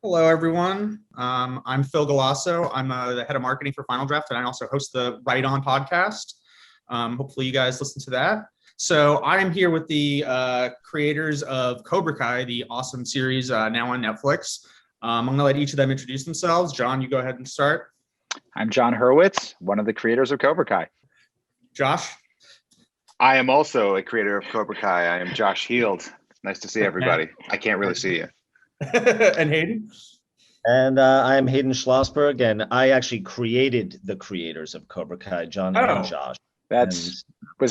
Hello, everyone. I'm Phil Galasso. I'm the head of marketing for Final Draft, and I also host the Right On podcast. Hopefully, you guys listen to that. So, I am here with the creators of Cobra Kai, the awesome series now on Netflix. I'm going to let each of them introduce themselves. John, you go ahead and start. I'm John Hurwitz, one of the creators of Cobra Kai. Josh. I am also a creator of Cobra Kai. I am Josh Heald. Nice to see everybody. I can't really see you. And Hayden. And I'm Hayden Schlossberg, and I actually created the creators of Cobra Kai, John and Josh. Was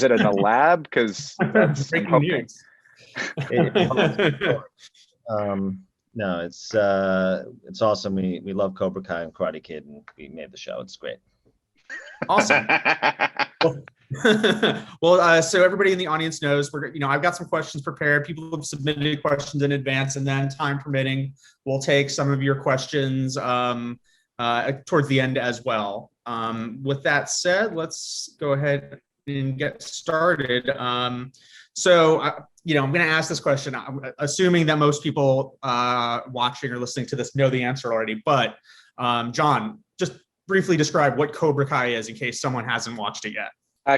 it in a lab? Because that's breaking news. No, it's awesome. We love Cobra Kai and Karate Kid, and we made the show. It's great. Awesome. Well, so everybody in the audience knows I've got some questions prepared. People have submitted questions in advance, and then time permitting, we'll take some of your questions towards the end as well. With that said, let's go ahead and get started. I'm going to ask this question, assuming that most people watching or listening to this know the answer already. But John, just briefly describe what Cobra Kai is in case someone hasn't watched it yet.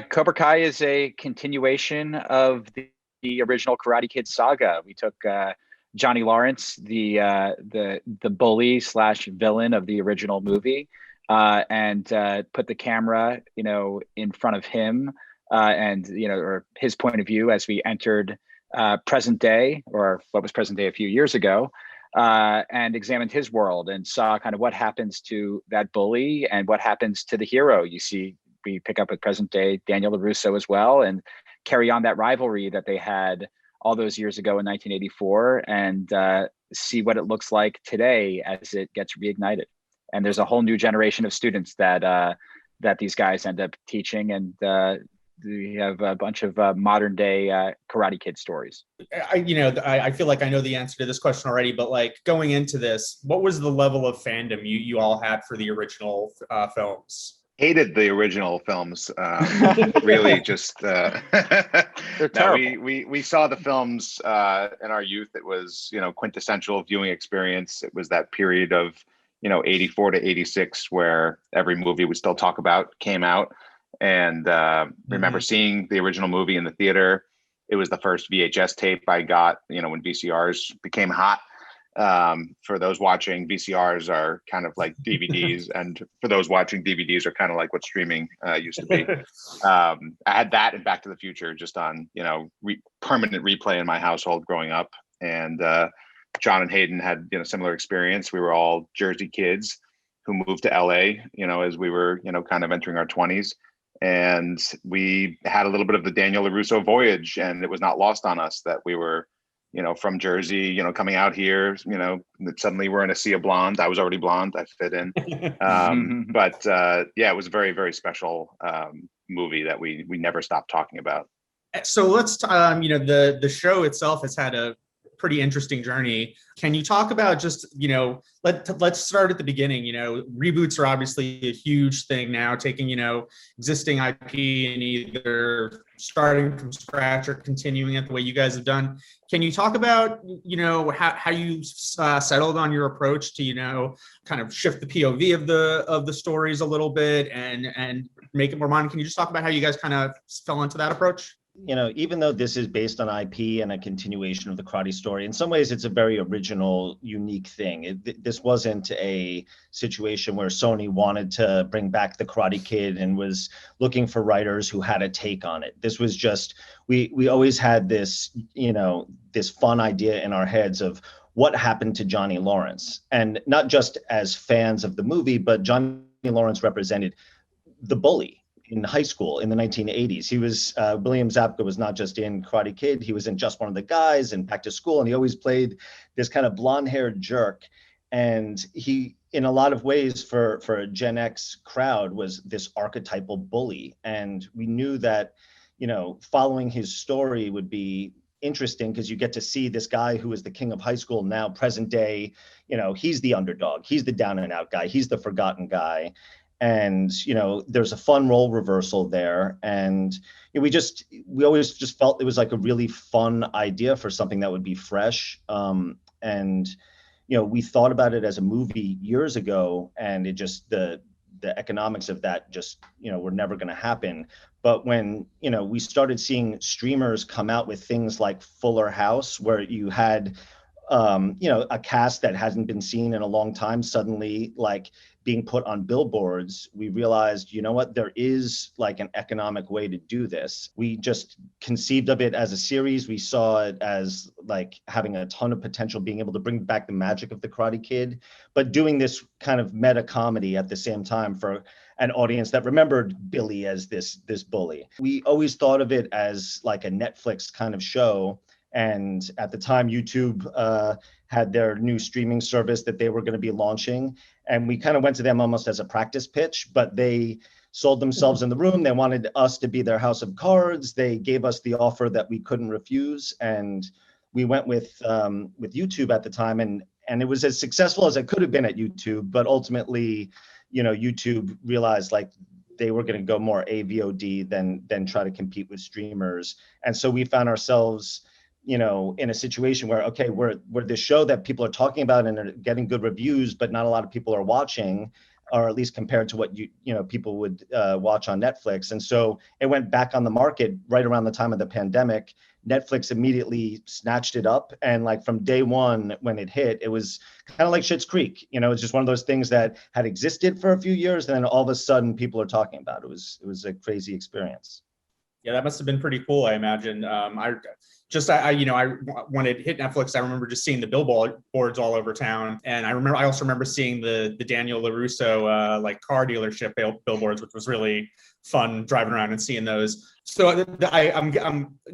Cobra Kai is a continuation of the original Karate Kid saga. We took Johnny Lawrence, the bully / villain of the original movie, and put the camera, in front of him, or his point of view as we entered present day, or what was present day a few years ago, and examined his world and saw kind of what happens to that bully and what happens to the hero. You see, we pick up with present day Daniel LaRusso as well, and carry on that rivalry that they had all those years ago in 1984, and see what it looks like today as it gets reignited. And there's a whole new generation of students that these guys end up teaching, and we have a bunch of modern day Karate Kid stories. I feel like I know the answer to this question already, but like going into this, what was the level of fandom you all had for the original films? Hated the original films. Really, just they're terrible. We saw the films in our youth. It was quintessential viewing experience. It was that period of 84 to 86 where every movie we still talk about came out. And remember seeing the original movie in the theater. It was the first VHS tape I got, when VCRs became hot. For those watching, VCRs are kind of like DVDs, and for those watching, DVDs are kind of like what streaming used to be. I had that and Back to the Future just on, permanent replay in my household growing up. And John and Hayden had, similar experience. We were all Jersey kids who moved to LA, as we were, kind of entering our 20s. And we had a little bit of the Daniel LaRusso voyage, and it was not lost on us that we were, from Jersey, coming out here, suddenly we're in a sea of blonde. I was already blonde. I fit in. But it was a very, very special movie that we never stopped talking about. So let's, the show itself has had a pretty interesting journey. Can you talk about just, let's start at the beginning. Reboots are obviously a huge thing now, taking, existing IP and either starting from scratch or continuing it the way you guys have done. Can you talk about, how you settled on your approach to, kind of shift the POV of the stories a little bit and make it more modern? Can you just talk about how you guys kind of fell into that approach? Even though this is based on IP and a continuation of the karate story, in some ways it's a very original, unique thing. This wasn't a situation where Sony wanted to bring back the Karate Kid and was looking for writers who had a take on it. This was just, we always had this, this fun idea in our heads of what happened to Johnny Lawrence. And not just as fans of the movie, but Johnny Lawrence represented the bully in high school in the 1980s. He was, William Zabka was not just in Karate Kid, he was in Just One of the Guys and Back to School, and he always played this kind of blonde-haired jerk. And he, in a lot of ways, for a Gen X crowd, was this archetypal bully. And we knew that, following his story would be interesting because you get to see this guy who is the king of high school now, present day, he's the underdog, he's the down and out guy, he's the forgotten guy. And, there's a fun role reversal there. And we always just felt it was like a really fun idea for something that would be fresh. And, we thought about it as a movie years ago, and it just the economics of that just were never going to happen. But when we started seeing streamers come out with things like Fuller House, where you had a cast that hasn't been seen in a long time suddenly like being put on billboards, we realized, what, there is like an economic way to do this. We just conceived of it as a series. We saw it as like having a ton of potential, being able to bring back the magic of the Karate Kid, but doing this kind of meta comedy at the same time for an audience that remembered Billy as this bully. We always thought of it as like a Netflix kind of show. And at the time, YouTube had their new streaming service that they were going to be launching. And we kind of went to them almost as a practice pitch, but they sold themselves in the room. They wanted us to be their house of cards. They gave us the offer that we couldn't refuse. And we went with YouTube at the time. And it was as successful as it could have been at YouTube. But ultimately, YouTube realized like they were going to go more AVOD than try to compete with streamers. And so we found ourselves in a situation where, okay, we're this show that people are talking about and are getting good reviews, but not a lot of people are watching, or at least compared to what people would watch on Netflix. And so it went back on the market right around the time of the pandemic. Netflix immediately snatched it up. And like from day one, when it hit, it was kind of like Schitt's Creek. It's just one of those things that had existed for a few years. And then all of a sudden people are talking about it. It was a crazy experience. Yeah, that must have been pretty cool, I imagine. When it hit Netflix, I remember just seeing the billboards all over town, and I also remember seeing the Daniel LaRusso like car dealership billboards, which was really fun driving around and seeing those. So I'm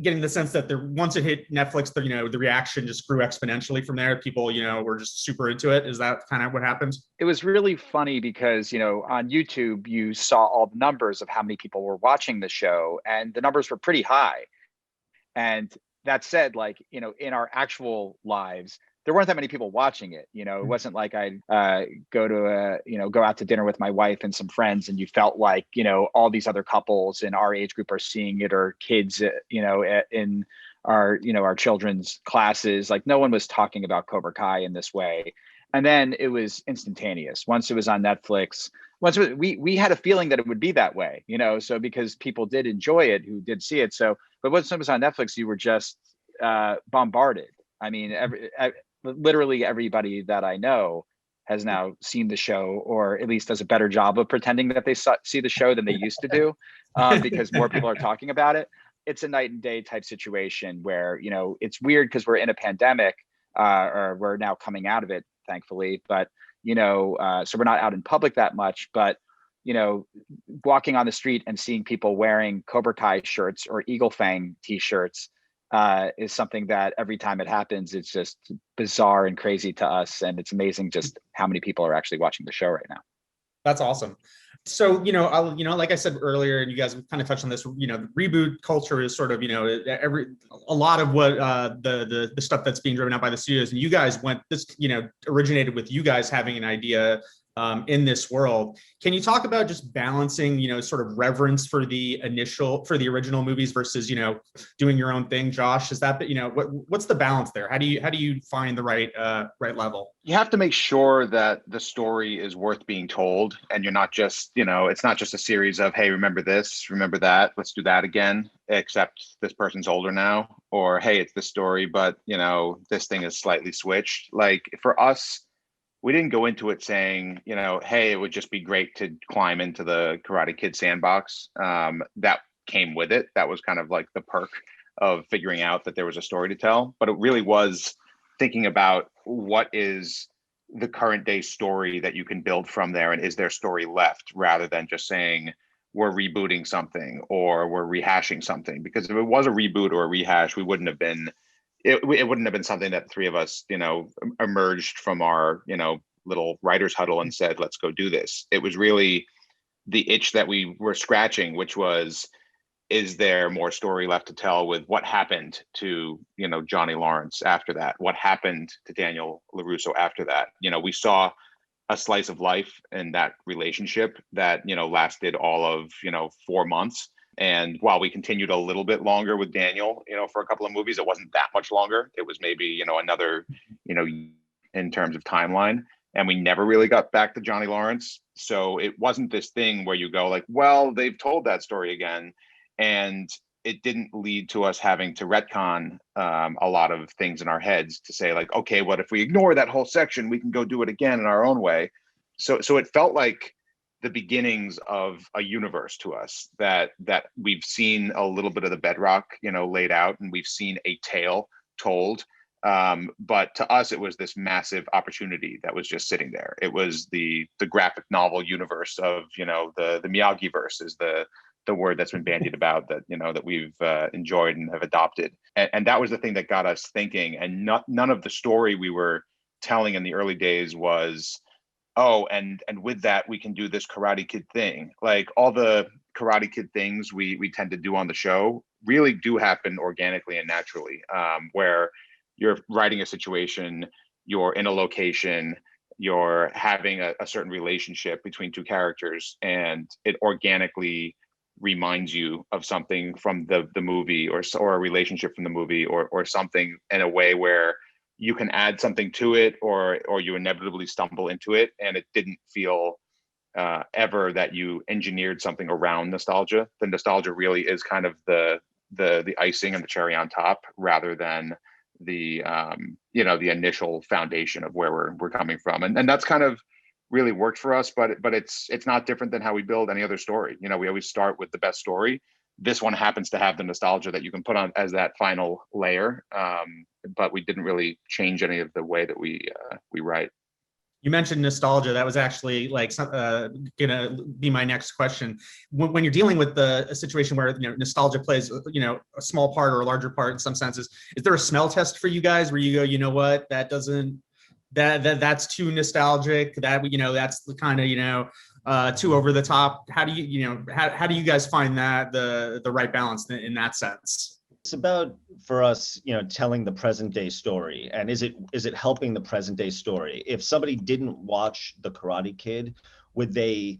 getting the sense that once it hit Netflix, the reaction just grew exponentially from there. People were just super into it. Is that kind of what happened? It was really funny because on YouTube you saw all the numbers of how many people were watching the show, and the numbers were pretty high. And that said, like, in our actual lives, there weren't that many people watching it. It wasn't like I'd go out to dinner with my wife and some friends, and you felt like, all these other couples in our age group are seeing it, or kids, in our children's classes. Like, no one was talking about Cobra Kai in this way. And then it was instantaneous. Once it was on Netflix, we had a feeling that it would be that way, so because people did enjoy it who did see it. So, but once it was on Netflix, you were just bombarded. I mean, literally everybody that I know has now seen the show, or at least does a better job of pretending that they see the show than they used to do, because more people are talking about it. It's a night and day type situation where, it's weird because we're in a pandemic, or we're now coming out of it, thankfully. But, so we're not out in public that much, but, walking on the street and seeing people wearing Cobra Kai shirts or Eagle Fang t-shirts is something that every time it happens, it's just bizarre and crazy to us. And it's amazing just how many people are actually watching the show right now. That's awesome. So, like I said earlier, and you guys kind of touched on this, the reboot culture is sort of, a lot of what the stuff that's being driven out by the studios, and you guys originated with you guys having an idea in this world. Can you talk about just balancing, sort of reverence for the original movies versus, doing your own thing? Josh, is that, what's the balance there? How do you find the right level? You have to make sure that the story is worth being told, and you're not just, it's not just a series of, hey, remember this, remember that, let's do that again, except this person's older now, or hey, it's this story, but this thing is slightly switched. Like, for us, we didn't go into it saying, hey, it would just be great to climb into the Karate Kid sandbox. That came with it. That was kind of like the perk of figuring out that there was a story to tell. But it really was thinking about what is the current day story that you can build from there, and is there story left, rather than just saying we're rebooting something or we're rehashing something. Because if it was a reboot or a rehash, we wouldn't have been it wouldn't have been something that the three of us, emerged from our, little writers huddle and said, let's go do this. It was really the itch that we were scratching, which was, is there more story left to tell with what happened to, Johnny Lawrence after that? What happened to Daniel LaRusso after that? We saw a slice of life in that relationship that, lasted all of, 4 months. And while we continued a little bit longer with Daniel, for a couple of movies, it wasn't that much longer. It was maybe, another, in terms of timeline. And we never really got back to Johnny Lawrence. So it wasn't this thing where you go like, well, they've told that story again. And it didn't lead to us having to retcon a lot of things in our heads to say like, okay, what if we ignore that whole section? We can go do it again in our own way. So it felt like the beginnings of a universe to us that we've seen a little bit of the bedrock, laid out, and we've seen a tale told. But to us, it was this massive opportunity that was just sitting there. It was the graphic novel universe of, the Miyagi verse is the word that's been bandied about that, that we've enjoyed and have adopted. And that was the thing that got us thinking. And none of the story we were telling in the early days was, oh, and with that, we can do this Karate Kid thing. Like all the Karate Kid things we tend to do on the show really do happen organically and naturally, where you're writing a situation, you're in a location, you're having a certain relationship between two characters, and it organically reminds you of something from the movie or a relationship from the movie or something in a way where you can add something to it or you inevitably stumble into it. And it didn't feel ever that you engineered something around nostalgia. The nostalgia really is kind of the icing and the cherry on top rather than the the initial foundation of where we're coming from. And that's kind of really worked for us, but it's not different than how we build any other story. We always start with the best story. This one happens to have the nostalgia that you can put on as that final layer, but we didn't really change any of the way that we write. You mentioned nostalgia. That was actually gonna be my next question. When you're dealing with a situation where nostalgia plays a small part or a larger part in some senses, is there a smell test for you guys where you go, you know what, that's too nostalgic, that's the kind of too over the top? How do how do you guys find that the right balance in that sense? It's about, for us, telling the present day story. And is it helping the present day story? If somebody didn't watch The Karate Kid, would they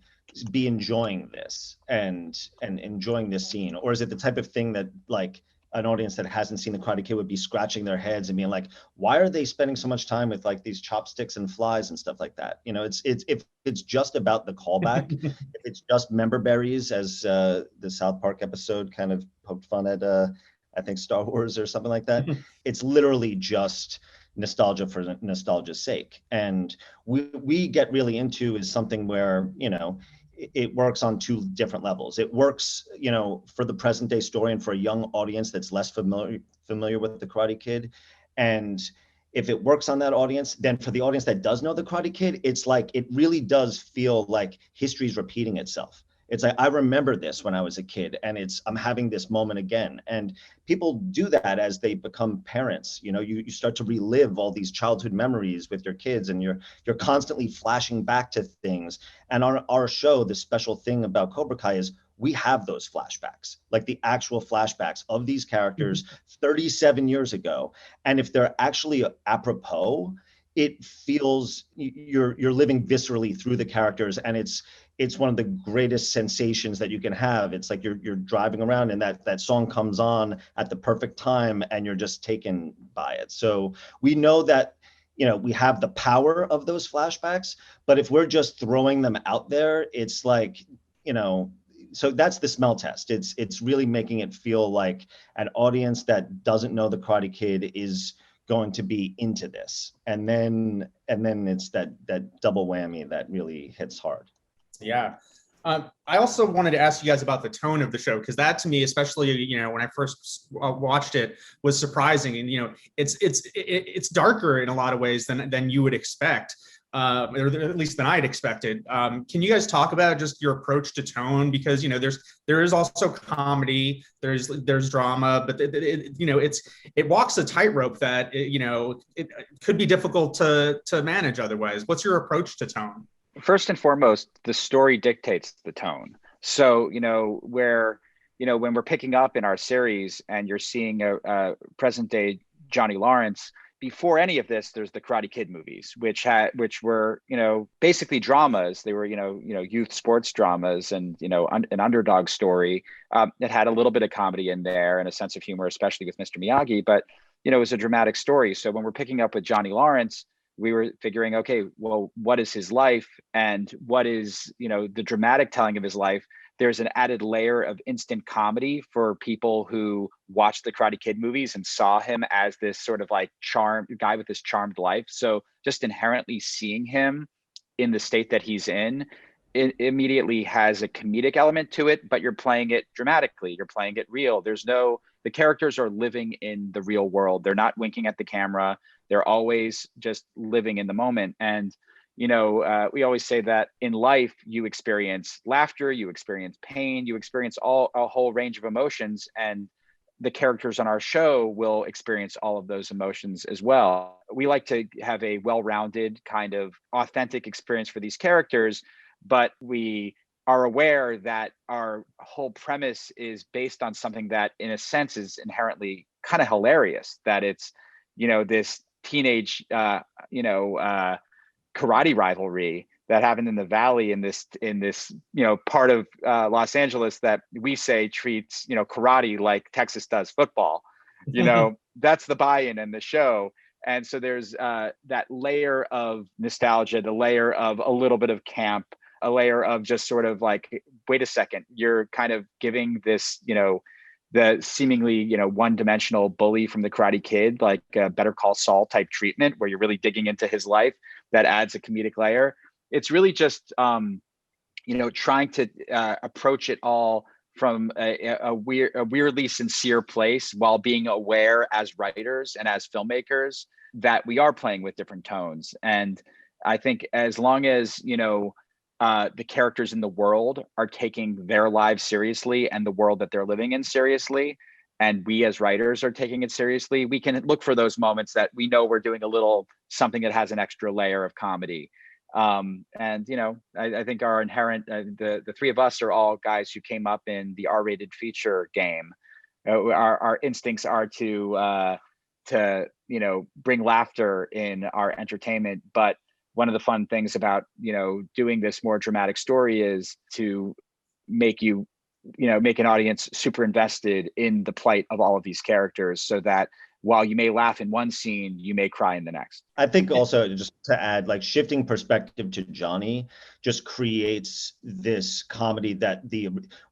be enjoying this and enjoying this scene? Or is it the type of thing that like an audience that hasn't seen The Karate Kid would be scratching their heads and being like, why are they spending so much time with like these chopsticks and flies and stuff like that? It's if it's just about the callback, if it's just member berries, as the South Park episode kind of poked fun at I think Star Wars or something like that. It's literally just nostalgia for nostalgia's sake. And we get really into is something where, it works on two different levels. It works, for the present day story and for a young audience that's less familiar with The Karate Kid. And if it works on that audience, then for the audience that does know The Karate Kid, it's like, it really does feel like history is repeating itself. It's like, I remember this when I was a kid and I'm having this moment again. And people do that as they become parents. You start to relive all these childhood memories with your kids and you're constantly flashing back to things. And our show, the special thing about Cobra Kai is we have those flashbacks, like the actual flashbacks of these characters 37 years ago. And if they're actually apropos, it feels you're living viscerally through the characters, and it's one of the greatest sensations that you can have. It's like you're driving around and that song comes on at the perfect time and you're just taken by it. So we know that we have the power of those flashbacks, but if we're just throwing them out there, it's like, so that's the smell test. It's really making it feel like an audience that doesn't know The Karate Kid is going to be into this, and then it's that double whammy that really hits hard. Yeah. I also wanted to ask you guys about the tone of the show, because that to me, especially when I first watched it, was surprising. And it's darker in a lot of ways than you would expect, or at least than I'd expected. Can you guys talk about just your approach to tone? Because there is also comedy, there's drama, but it walks a tightrope that it could be difficult to manage otherwise. What's your approach to tone? First and foremost, the story dictates the tone. So, when we're picking up in our series and you're seeing a present day Johnny Lawrence, before any of this, there's the Karate Kid movies, which were, basically dramas. They were, youth sports dramas and, an underdog story. It had a little bit of comedy in there and a sense of humor, especially with Mr. Miyagi, but, it was a dramatic story. So when we're picking up with Johnny Lawrence, we were figuring, okay, well, what is his life and what is, the dramatic telling of his life? There's an added layer of instant comedy for people who watched the Karate Kid movies and saw him as this sort of like charmed guy with this charmed life. So just inherently seeing him in the state that he's in, it immediately has a comedic element to it, but you're playing it dramatically. You're playing it real. The characters are living in the real world. They're not winking at the camera. They're always just living in the moment. And we always say that in life, you experience laughter, you experience pain, you experience a whole range of emotions, and the characters on our show will experience all of those emotions as well. We like to have a well-rounded kind of authentic experience for these characters, but we are aware that our whole premise is based on something that in a sense is inherently kind of hilarious, that it's, this teenage, karate rivalry that happened in the Valley in this part of Los Angeles that we say treats karate like Texas does football. That's the buy-in in the show. And so there's that layer of nostalgia, the layer of a little bit of camp, a layer of just sort of like, wait a second, you're kind of giving this the seemingly one-dimensional bully from the Karate Kid like a Better Call Saul type treatment where you're really digging into his life. That adds a comedic layer. It's really just trying to approach it all from a weirdly sincere place, while being aware as writers and as filmmakers that we are playing with different tones. And I think as long as the characters in the world are taking their lives seriously and the world that they're living in seriously, and we as writers are taking it seriously, we can look for those moments that we know we're doing a little something that has an extra layer of comedy. I think our inherent, the three of us are all guys who came up in the R-rated feature game. Our instincts are to bring laughter in our entertainment. But one of the fun things about, doing this more dramatic story is to make an audience super invested in the plight of all of these characters, so that while you may laugh in one scene, you may cry in the next. I think also, just to add, like, shifting perspective to Johnny just creates this comedy that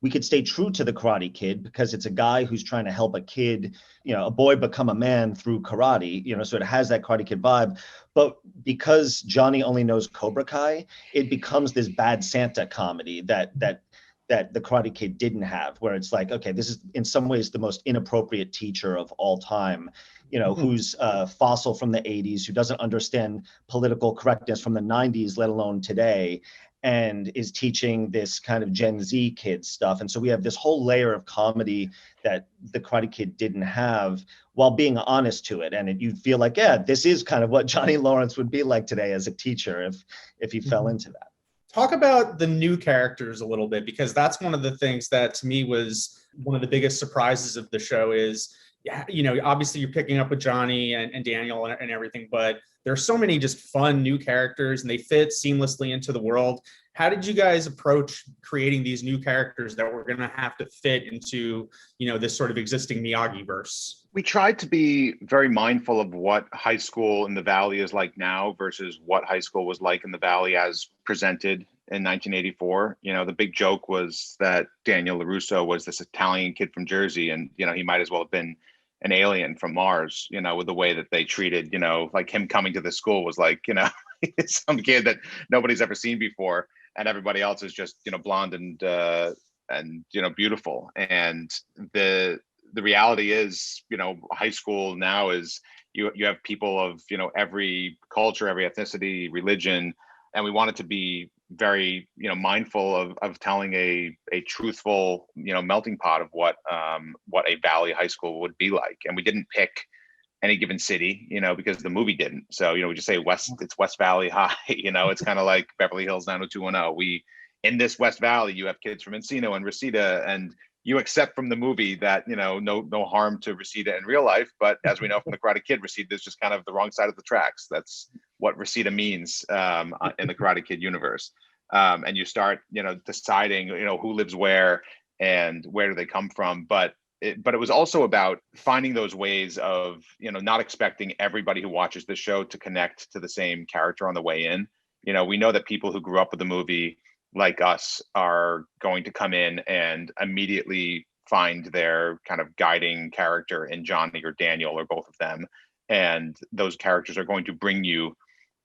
we could stay true to the Karate Kid because it's a guy who's trying to help a kid, a boy become a man through karate, so it has that Karate Kid vibe. But because Johnny only knows Cobra Kai, it becomes this bad Santa comedy that the Karate Kid didn't have, where it's like, okay, this is in some ways the most inappropriate teacher of all time, who's a fossil from the 80s, who doesn't understand political correctness from the 90s, let alone today, and is teaching this kind of Gen Z kid stuff. And so we have this whole layer of comedy that the Karate Kid didn't have, while being honest to it. And you feel like, yeah, this is kind of what Johnny Lawrence would be like today as a teacher if he fell into that. Talk about the new characters a little bit, because that's one of the things that to me was one of the biggest surprises of the show is, obviously you're picking up with Johnny and Daniel and everything, but there's so many just fun new characters and they fit seamlessly into the world. How did you guys approach creating these new characters that were going to have to fit into, this sort of existing Miyagi-verse? We tried to be very mindful of what high school in the Valley is like now versus what high school was like in the Valley as presented in 1984. The big joke was that Daniel LaRusso was this Italian kid from Jersey, and, he might as well have been an alien from Mars, with the way that they treated, like him coming to the school was like, some kid that nobody's ever seen before, and everybody else is just, blonde and beautiful. And the reality is, high school now is you have people of, every culture, every ethnicity, religion, and we wanted to be very, mindful of telling a truthful, melting pot of what a Valley high school would be like. And we didn't pick any given city, because the movie didn't. So, we just say it's West Valley High, it's kind of like Beverly Hills 90210. In this West Valley, you have kids from Encino and Reseda, and you accept from the movie that, no harm to Reseda in real life. But as we know from the Karate Kid, Reseda is just kind of the wrong side of the tracks. That's what Reseda means in the Karate Kid universe. And you start, deciding, who lives where and where do they come from. But but it was also about finding those ways of, not expecting everybody who watches the show to connect to the same character on the way in. We know that people who grew up with the movie like us are going to come in and immediately find their kind of guiding character in Johnny or Daniel or both of them. And those characters are going to bring you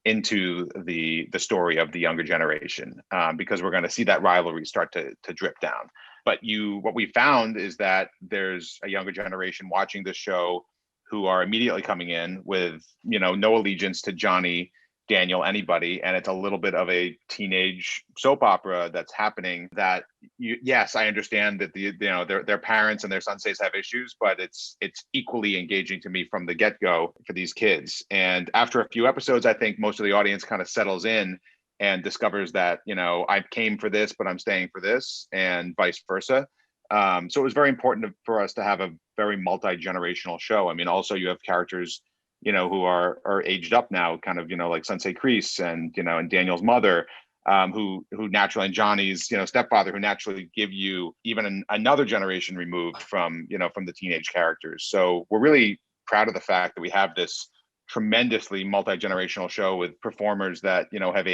into the story of the younger generation, because we're going to see that rivalry start to drip down. But what we found is that there's a younger generation watching this show who are immediately coming in with, no allegiance to Johnny, Daniel, anybody. And it's a little bit of a teenage soap opera that's happening that, yes, I understand that their parents and their senseis have issues, but it's equally engaging to me from the get-go for these kids. And after a few episodes, I think most of the audience kind of settles in and discovers that, I came for this, but I'm staying for this, and vice versa. So it was very important for us to have a very multi-generational show. I mean, also you have characters, who are aged up now, kind of, like Sensei Kreese and, and Daniel's mother, who naturally, and Johnny's, stepfather, who naturally give you even another generation removed from, from the teenage characters. So we're really proud of the fact that we have this tremendously multi-generational show with performers that, have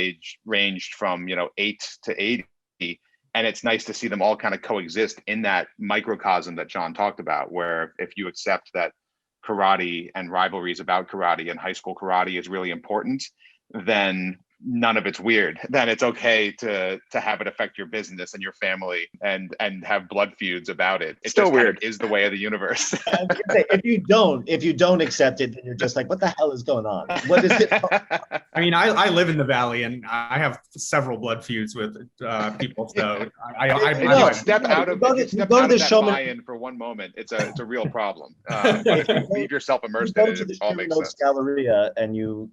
ranged from, 8 to 80. And it's nice to see them all kind of coexist in that microcosm that John talked about, where if you accept that karate and rivalries about karate and high school karate is really important, then none of it's weird. Then it's okay to have it affect your business and your family and have blood feuds about it. It's still weird. Kind of is the way of the universe. If you don't accept it, then you're just like, what the hell is going on? What is it? I mean, I live in the Valley and I have several blood feuds with people. So I step out of that buy-in for one moment. It's a real problem. If you leave yourself immersed in it, it all makes sense. Galleria and you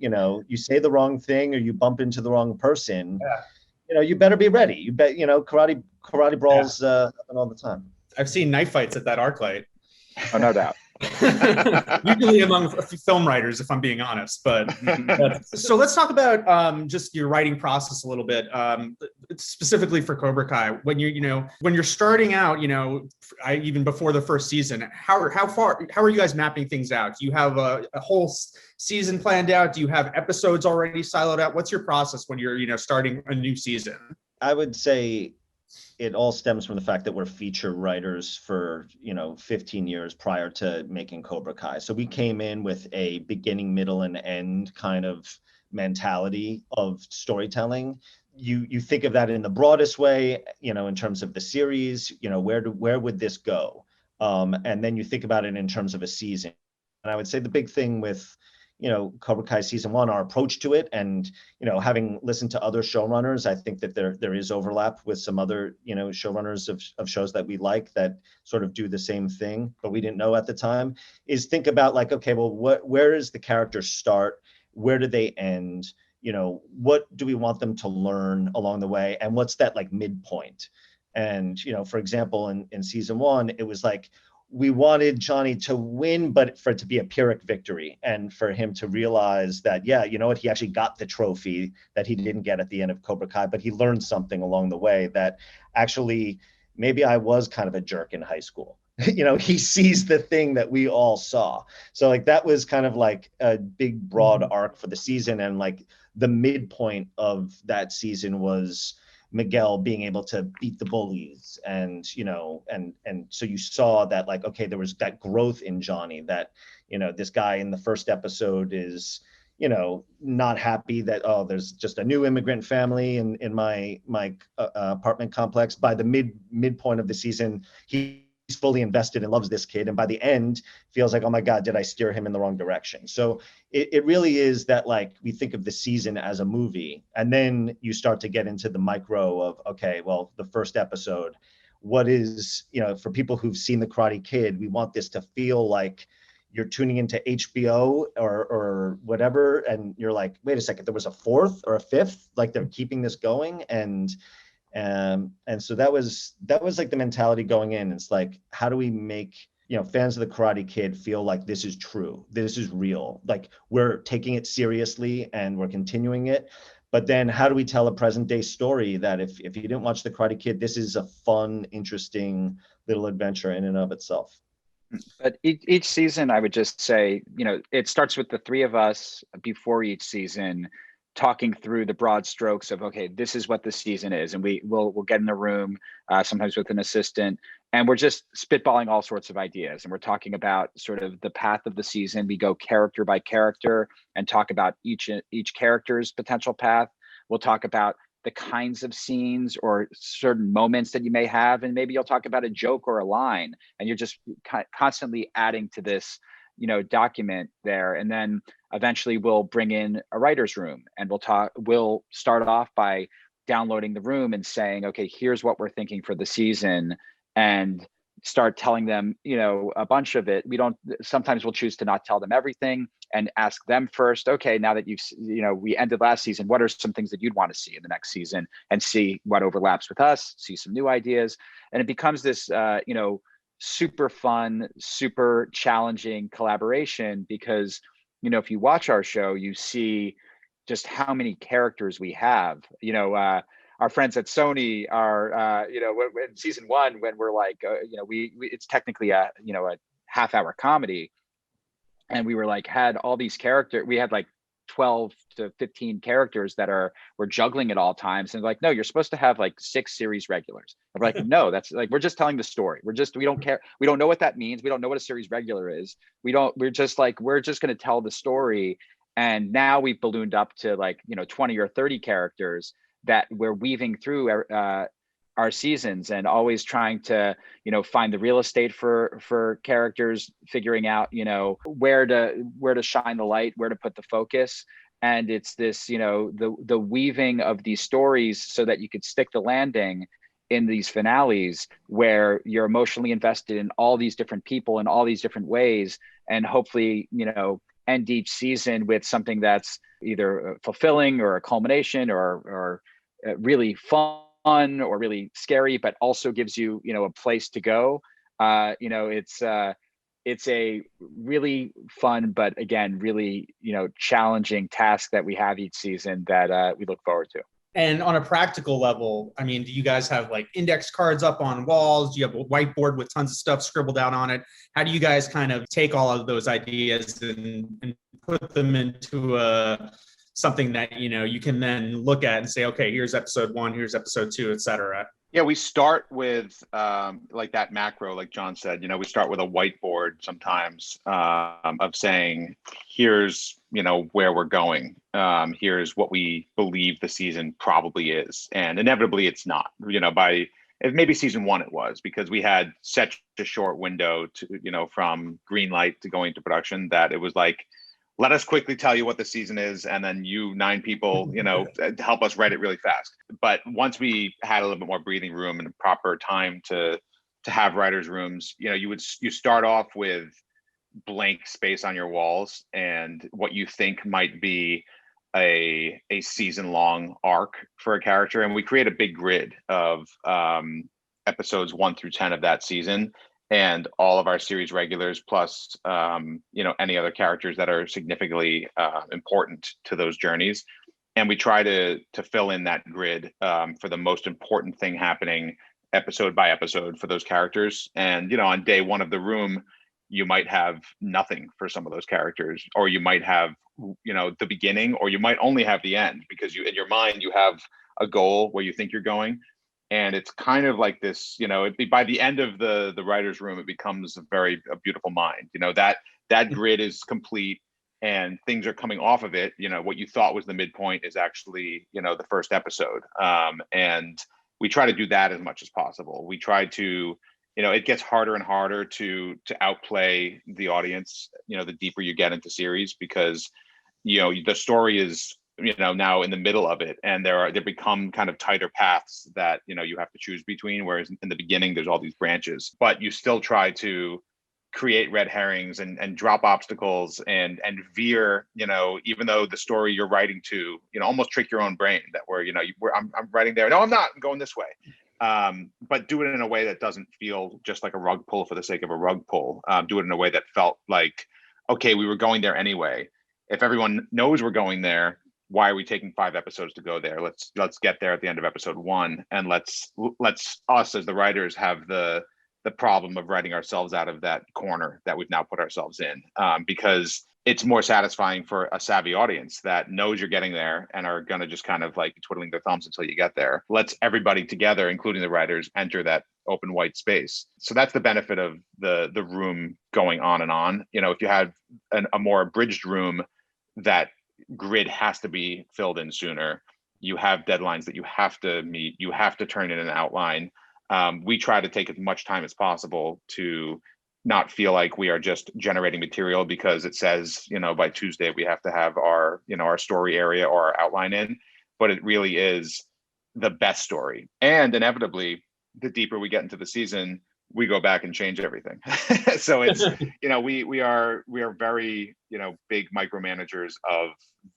say the wrong thing or you bump into the wrong person, you better be ready. You bet, karate brawls happen all the time. I've seen knife fights at that ArcLight. Oh, no doubt. Usually among film writers, if I'm being honest. But so let's talk about just your writing process a little bit, specifically for Cobra Kai. When you're starting out, even before the first season, how are you guys mapping things out? Do you have a whole season planned out? Do you have episodes already siloed out? What's your process when you're starting a new season? I would say it all stems from the fact that we're feature writers for 15 years prior to making Cobra Kai. So we came in with a beginning, middle, and end kind of mentality of storytelling. You think of that in the broadest way, in terms of the series, where would this go? And then you think about it in terms of a season. And I would say the big thing with Cobra Kai season 1, our approach to it, and having listened to other showrunners, I think that there is overlap with some other showrunners of shows that we like that sort of do the same thing, but we didn't know at the time. Is think about like, okay, well, where does the character start? Where do they end? What do we want them to learn along the way, and what's that like midpoint? And for example, in season 1, it was like, we wanted Johnny to win, but for it to be a Pyrrhic victory, and for him to realize that, he actually got the trophy that he didn't get at the end of Cobra Kai, but he learned something along the way that actually maybe I was kind of a jerk in high school. He sees the thing that we all saw. So like that was kind of like a big broad arc for the season, and like the midpoint of that season was Miguel being able to beat the bullies, and so you saw that, like, okay, there was that growth in Johnny, that this guy in the first episode is not happy that, oh, there's just a new immigrant family in my apartment complex. By the midpoint of the season, he's fully invested and loves this kid, and by the end feels like, oh my God, did I steer him in the wrong direction? So it really is that, like, we think of the season as a movie, and then you start to get into the micro of, okay, well, the first episode, what is, for people who've seen The Karate Kid, we want this to feel like you're tuning into HBO or whatever, and you're like, wait a second, there was a fourth or a fifth, like they're keeping this going. And so that was like the mentality going in. It's like, how do we make fans of The Karate Kid feel like this is true, this is real, like we're taking it seriously and we're continuing it. But then how do we tell a present day story that if you didn't watch The Karate Kid, this is a fun, interesting little adventure in and of itself. But each season, I would just say, it starts with the three of us before each season talking through the broad strokes of, okay, this is what the season is. And we'll get in the room, sometimes with an assistant, and we're just spitballing all sorts of ideas. And we're talking about sort of the path of the season. We go character by character and talk about each character's potential path. We'll talk about the kinds of scenes or certain moments that you may have, and maybe you'll talk about a joke or a line, and you're just constantly adding to this document there. And then eventually we'll bring in a writer's room, and we'll start off by downloading the room and saying, okay, here's what we're thinking for the season, and start telling them a bunch of it. Sometimes we'll choose to not tell them everything and ask them first, okay, now that we ended last season, what are some things that you'd want to see in the next season, and see what overlaps with us, see some new ideas. And it becomes this super fun, super challenging collaboration, because if you watch our show, you see just how many characters we have. Our friends at Sony are, in season one, when we're like, it's technically a half-hour comedy, and we were like, had all these characters. We had like 12 to 15 characters that we're juggling at all times. And like, no, you're supposed to have like 6 series regulars. And we're like, no, that's like, we're just telling the story. We don't care. We don't know what that means. We don't know what a series regular is. We're just going to tell the story. And now we've ballooned up to like, 20 or 30 characters that we're weaving through our seasons, and always trying to, find the real estate for characters, figuring out, where to shine the light, where to put the focus. And it's this, the weaving of these stories so that you could stick the landing in these finales where you're emotionally invested in all these different people in all these different ways, and hopefully, end each season with something that's either fulfilling or a culmination or really fun or really scary, but also gives you, a place to go. It's a really fun, but again, really, challenging task that we have each season that we look forward to. And on a practical level, I mean, do you guys have like index cards up on walls? Do you have a whiteboard with tons of stuff scribbled out on it? How do you guys kind of take all of those ideas and put them into something that, you can then look at and say, okay, here's episode 1, here's episode 2, et cetera? Yeah, we start with like that macro, like John said, we start with a whiteboard sometimes of saying, here's, where we're going. Here's what we believe the season probably is. And inevitably it's not, by maybe season 1 it was, because we had such a short window to, from green light to going to production, that it was like, let us quickly tell you what the season is, and then you 9 people, help us write it really fast. But once we had a little bit more breathing room and proper time to have writers' rooms, you start off with blank space on your walls and what you think might be a season-long arc for a character, and we create a big grid of episodes 1 through 10 of that season, and all of our series regulars, plus any other characters that are significantly important to those journeys. And we try to fill in that grid for the most important thing happening episode by episode for those characters. And on day 1 of the room, you might have nothing for some of those characters, or you might have the beginning, or you might only have the end, because in your mind you have a goal where you think you're going. And it's kind of like this, by the end of the writer's room, it becomes a beautiful mind. That grid is complete, and things are coming off of it. What you thought was the midpoint is actually, the first episode. And we try to do that as much as possible. We try to, it gets harder and harder to outplay the audience, the deeper you get into series, because, the story is, now in the middle of it, and there become kind of tighter paths that you have to choose between, whereas in the beginning there's all these branches. But you still try to create red herrings and drop obstacles and veer, even though the story you're writing to, almost trick your own brain that I'm writing there, no, I'm not, I'm going this way. But do it in a way that doesn't feel just like a rug pull for the sake of a rug pull. Do it in a way that felt like, okay, we were going there anyway. If everyone knows we're going there, why are we taking 5 episodes to go there? Let's get there at the end of episode 1, and let's us as the writers have the the problem of writing ourselves out of that corner that we've now put ourselves in, because it's more satisfying for a savvy audience that knows you're getting there and are going to just kind of like twiddling their thumbs until you get there. Let's everybody together, including the writers, enter that open white space. So that's the benefit of the room going on and on. You know, if you have a more abridged room, that grid has to be filled in sooner. You have deadlines that you have to meet. You have to turn in an outline. We try to take as much time as possible to not feel like we are just generating material because it says, you know, by Tuesday we have to have our, you know, our story area or our outline in, but it really is the best story. And inevitably, the deeper we get into the season, we go back and change everything. So it's, you know, we are very, you know, big micromanagers of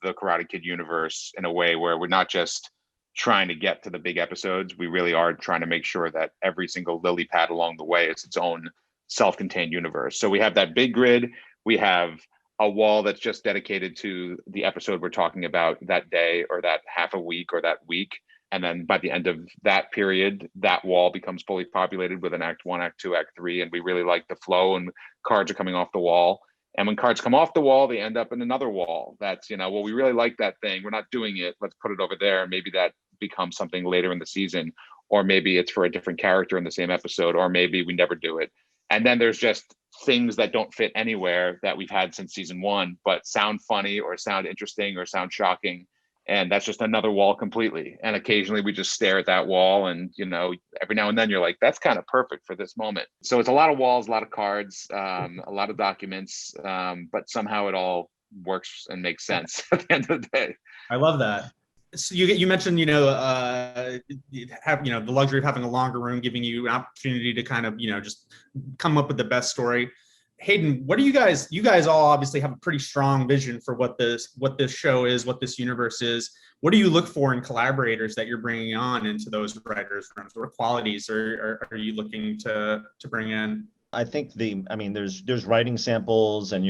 the Karate Kid universe in a way where we're not just trying to get to the big episodes. We really are trying to make sure that every single lily pad along the way is its own self-contained universe. So we have that big grid. We have a wall that's just dedicated to the episode we're talking about that day or that half a week or that week. And then by the end of that period, that wall becomes fully populated with an act 1, act 2, act 3. And we really like the flow, and cards are coming off the wall. And when cards come off the wall, they end up in another wall. That's, you know, well, we really like that thing. We're not doing it. Let's put it over there. Maybe that becomes something later in the season, or maybe it's for a different character in the same episode, or maybe we never do it. And then there's just things that don't fit anywhere that we've had since season 1, but sound funny or sound interesting or sound shocking. And that's just another wall completely. And occasionally we just stare at that wall, and, you know, every now and then you're like, that's kind of perfect for this moment. So it's a lot of walls, a lot of cards, a lot of documents, but somehow it all works and makes sense at the end of the day. I love that. So you mentioned, you know, you have, you know, the luxury of having a longer room, giving you an opportunity to kind of, you know, just come up with the best story. Hayden, what do you guys all obviously have a pretty strong vision for what this show is, what this universe is. What do you look for in collaborators that you're bringing on into those writers' rooms? What qualities are you looking to bring in? I think there's writing samples and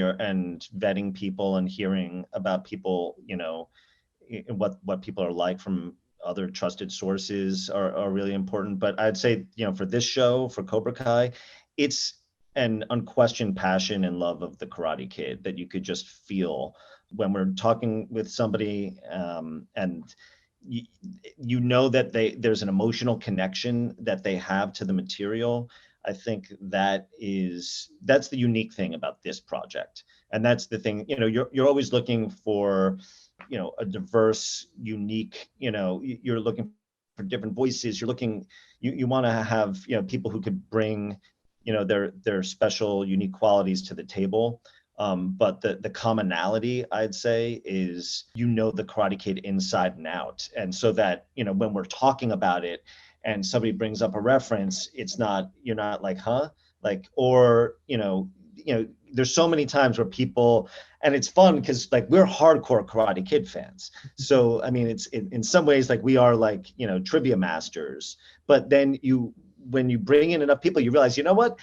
vetting people and hearing about people, you know, what people are like from other trusted sources are really important. But I'd say, you know, for this show, for Cobra Kai, it's an unquestioned passion and love of the Karate Kid that you could just feel when we're talking with somebody, and you know that there's an emotional connection that they have to the material. I think that's the unique thing about this project. And that's the thing, you know, you're always looking for, you know, a diverse, unique, you know, you're looking for different voices. You want to have, you know, people who could bring, you know, their special, unique qualities to the table. But the commonality, I'd say, is, you know, the Karate Kid inside and out. And so that, you know, when we're talking about it and somebody brings up a reference, you're not like, huh? Like, or, you know, there's so many times where people, and it's fun because like we're hardcore Karate Kid fans. So, I mean, it's in some ways like we are like, you know, trivia masters, but then when you bring in enough people, you realize, you know what,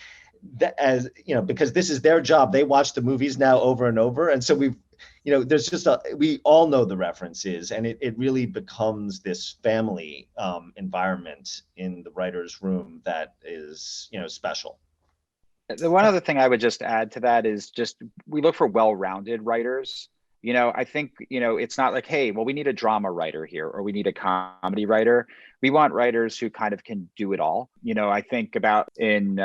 as you know, because this is their job, they watch the movies now over and over. And so you know, there's just we all know the references, and it really becomes this family environment in the writer's room that is, you know, special. The one other thing I would just add to that is just we look for well-rounded writers. You know, I think, you know, it's not like, hey, well, we need a drama writer here or we need a comedy writer. We want writers who kind of can do it all. You know, I think about in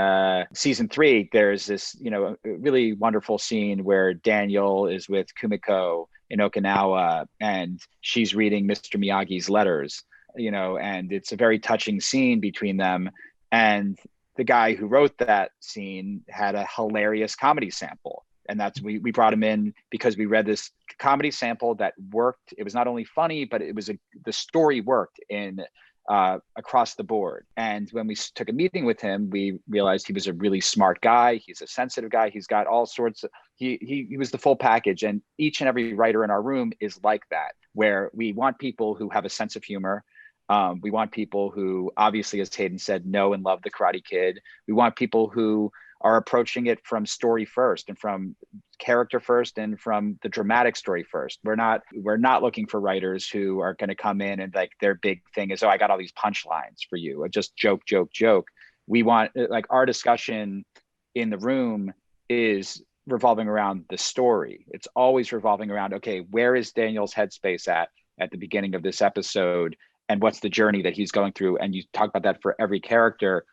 season 3, there's this, you know, really wonderful scene where Daniel is with Kumiko in Okinawa and she's reading Mr. Miyagi's letters, you know, and it's a very touching scene between them. And the guy who wrote that scene had a hilarious comedy sample. And that's, we brought him in because we read this comedy sample that worked. It was not only funny, but it was the story worked in across the board. And when we took a meeting with him, we realized he was a really smart guy. He's a sensitive guy. He's got all sorts of, he was the full package. And each and every writer in our room is like that, where we want people who have a sense of humor. We want people who, obviously, as Hayden said, know and love the Karate Kid. We want people who are approaching it from story first and from character first and from the dramatic story first. We're not looking for writers who are going to come in and like their big thing is, oh, I got all these punchlines for you, or just joke. We want, like, our discussion in the room is revolving around the story. It's always revolving around, okay, where is Daniel's headspace at the beginning of this episode, and what's the journey that he's going through? And you talk about that for every character.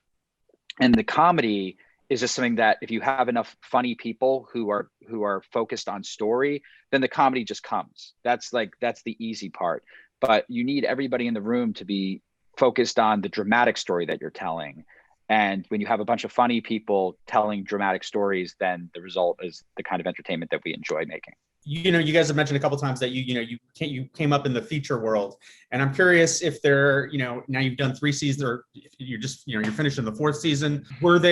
And the comedy is just something that if you have enough funny people who are focused on story, then the comedy just comes. That's the easy part. But you need everybody in the room to be focused on the dramatic story that you're telling. And when you have a bunch of funny people telling dramatic stories, then the result is the kind of entertainment that we enjoy making. You guys have mentioned a couple of times that you came up in the feature world, and I'm curious if now you've done 3 seasons, or if you're just you're finishing the 4th season. What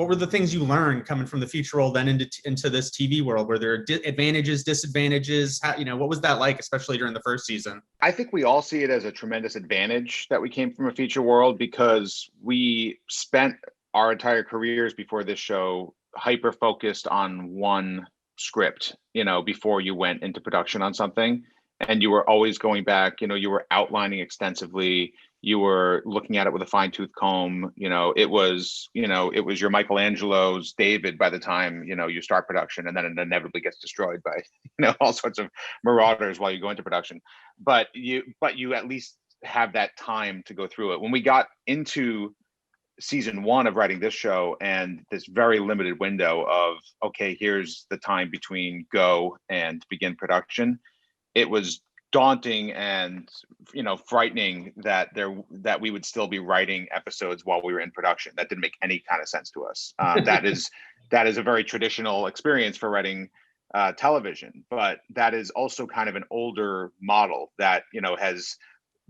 were the things you learned coming from the feature world then into this TV world? Were there advantages, disadvantages? What was that like, especially during the 1st season? I think we all see it as a tremendous advantage that we came from a feature world, because we spent our entire careers before this show hyper focused on one script, before you went into production on something. And you were always going back, you were outlining extensively, you were looking at it with a fine-tooth comb. It was your Michelangelo's David by the time you start production, and then it inevitably gets destroyed by all sorts of marauders while you go into production. But you at least have that time to go through it. When we got into season 1 of writing this show, and this very limited window of, okay, here's the time between go and begin production, it was daunting and frightening that we would still be writing episodes while we were in production. That didn't make any kind of sense to us. That is a very traditional experience for writing television, but that is also kind of an older model that has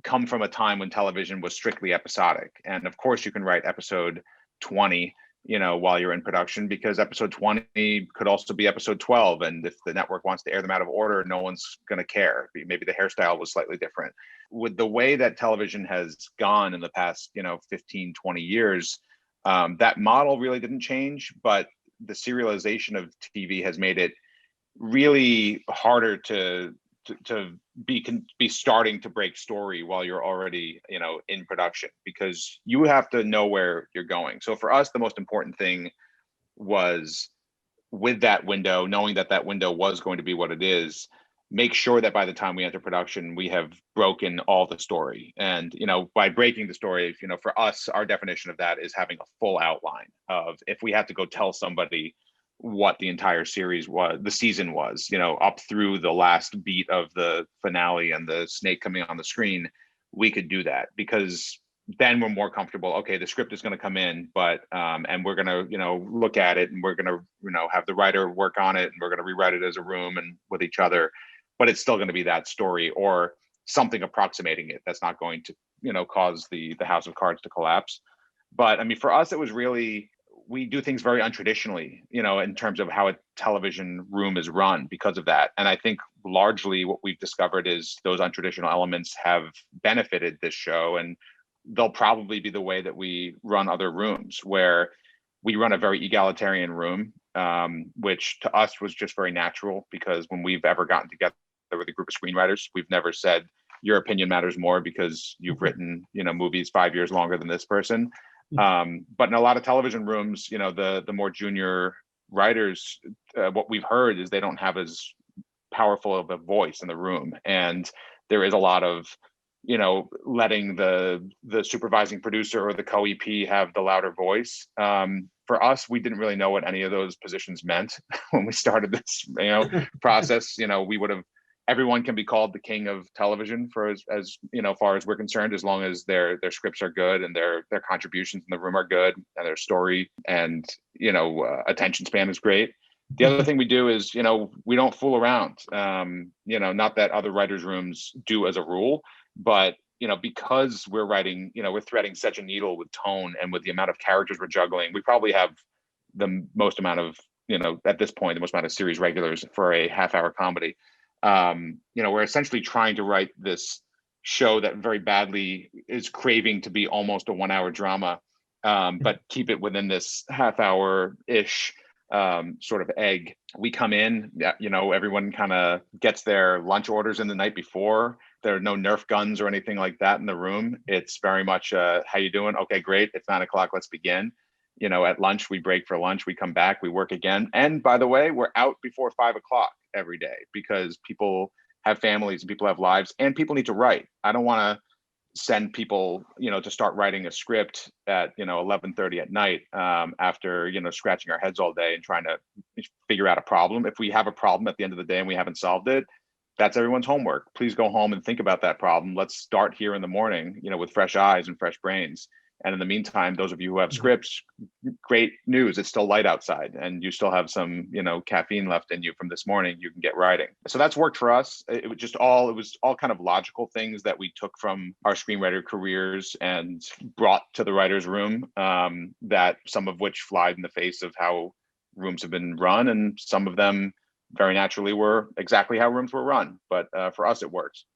come from a time when television was strictly episodic. And of course you can write episode 20 while you're in production, because episode 20 could also be episode 12, and if the network wants to air them out of order, no one's going to care. Maybe the hairstyle was slightly different. With the way that television has gone in the past 15, 20 years, that model really didn't change, but the serialization of TV has made it really harder to be starting to break story while you're already in production, because you have to know where you're going. So for us, the most important thing was, with that window, knowing that window was going to be what it is, make sure that by the time we enter production, we have broken all the story. And by breaking the story, for us, our definition of that is having a full outline of, if we have to go tell somebody what the entire series was, the season was, up through the last beat of the finale and the snake coming on the screen, we could do that, because then we're more comfortable. Okay, the script is going to come in, but and we're going to look at it, and we're going to have the writer work on it, and we're going to rewrite it as a room and with each other, but it's still going to be that story or something approximating it. That's not going to cause the house of cards to collapse. But I mean, for us, it was really, we do things very untraditionally, in terms of how a television room is run because of that. And I think largely what we've discovered is those untraditional elements have benefited this show, and they'll probably be the way that we run other rooms, where we run a very egalitarian room, which to us was just very natural, because when we've ever gotten together with a group of screenwriters, we've never said your opinion matters more because you've written, movies 5 years longer than this person. But in a lot of television rooms, the more junior writers, what we've heard is they don't have as powerful of a voice in the room, and there is a lot of letting the supervising producer or the co-EP have the louder voice. For us, we didn't really know what any of those positions meant when we started this process. We would have, everyone can be called the king of television for as far as we're concerned, as long as their scripts are good and their contributions in the room are good and their story and attention span is great. The other thing we do is we don't fool around. Not that other writers' rooms do as a rule, but because we're writing, we're threading such a needle with tone and with the amount of characters we're juggling, we probably have the most amount of at this point the most amount of series regulars for a half-hour comedy. We're essentially trying to write this show that very badly is craving to be almost a 1 hour drama, but keep it within this half hour ish sort of egg. We come in, everyone kind of gets their lunch orders in the night before. There are no Nerf guns or anything like that in the room. It's very much, how you doing? Okay, great. It's 9 o'clock. Let's begin. At lunch, we break for lunch. We come back, we work again. And by the way, we're out before 5 o'clock every day because people have families and people have lives and people need to write. I don't want to send people, to start writing a script at, 11:30 at night after, scratching our heads all day and trying to figure out a problem. If we have a problem at the end of the day and we haven't solved it, that's everyone's homework. Please go home and think about that problem. Let's start here in the morning, with fresh eyes and fresh brains. And in the meantime, those of you who have scripts, great news. It's still light outside and you still have some, caffeine left in you from this morning. You can get writing. So that's worked for us. It was all kind of logical things that we took from our screenwriter careers and brought to the writer's room, that some of which flied in the face of how rooms have been run. And some of them very naturally were exactly how rooms were run. But for us, it works.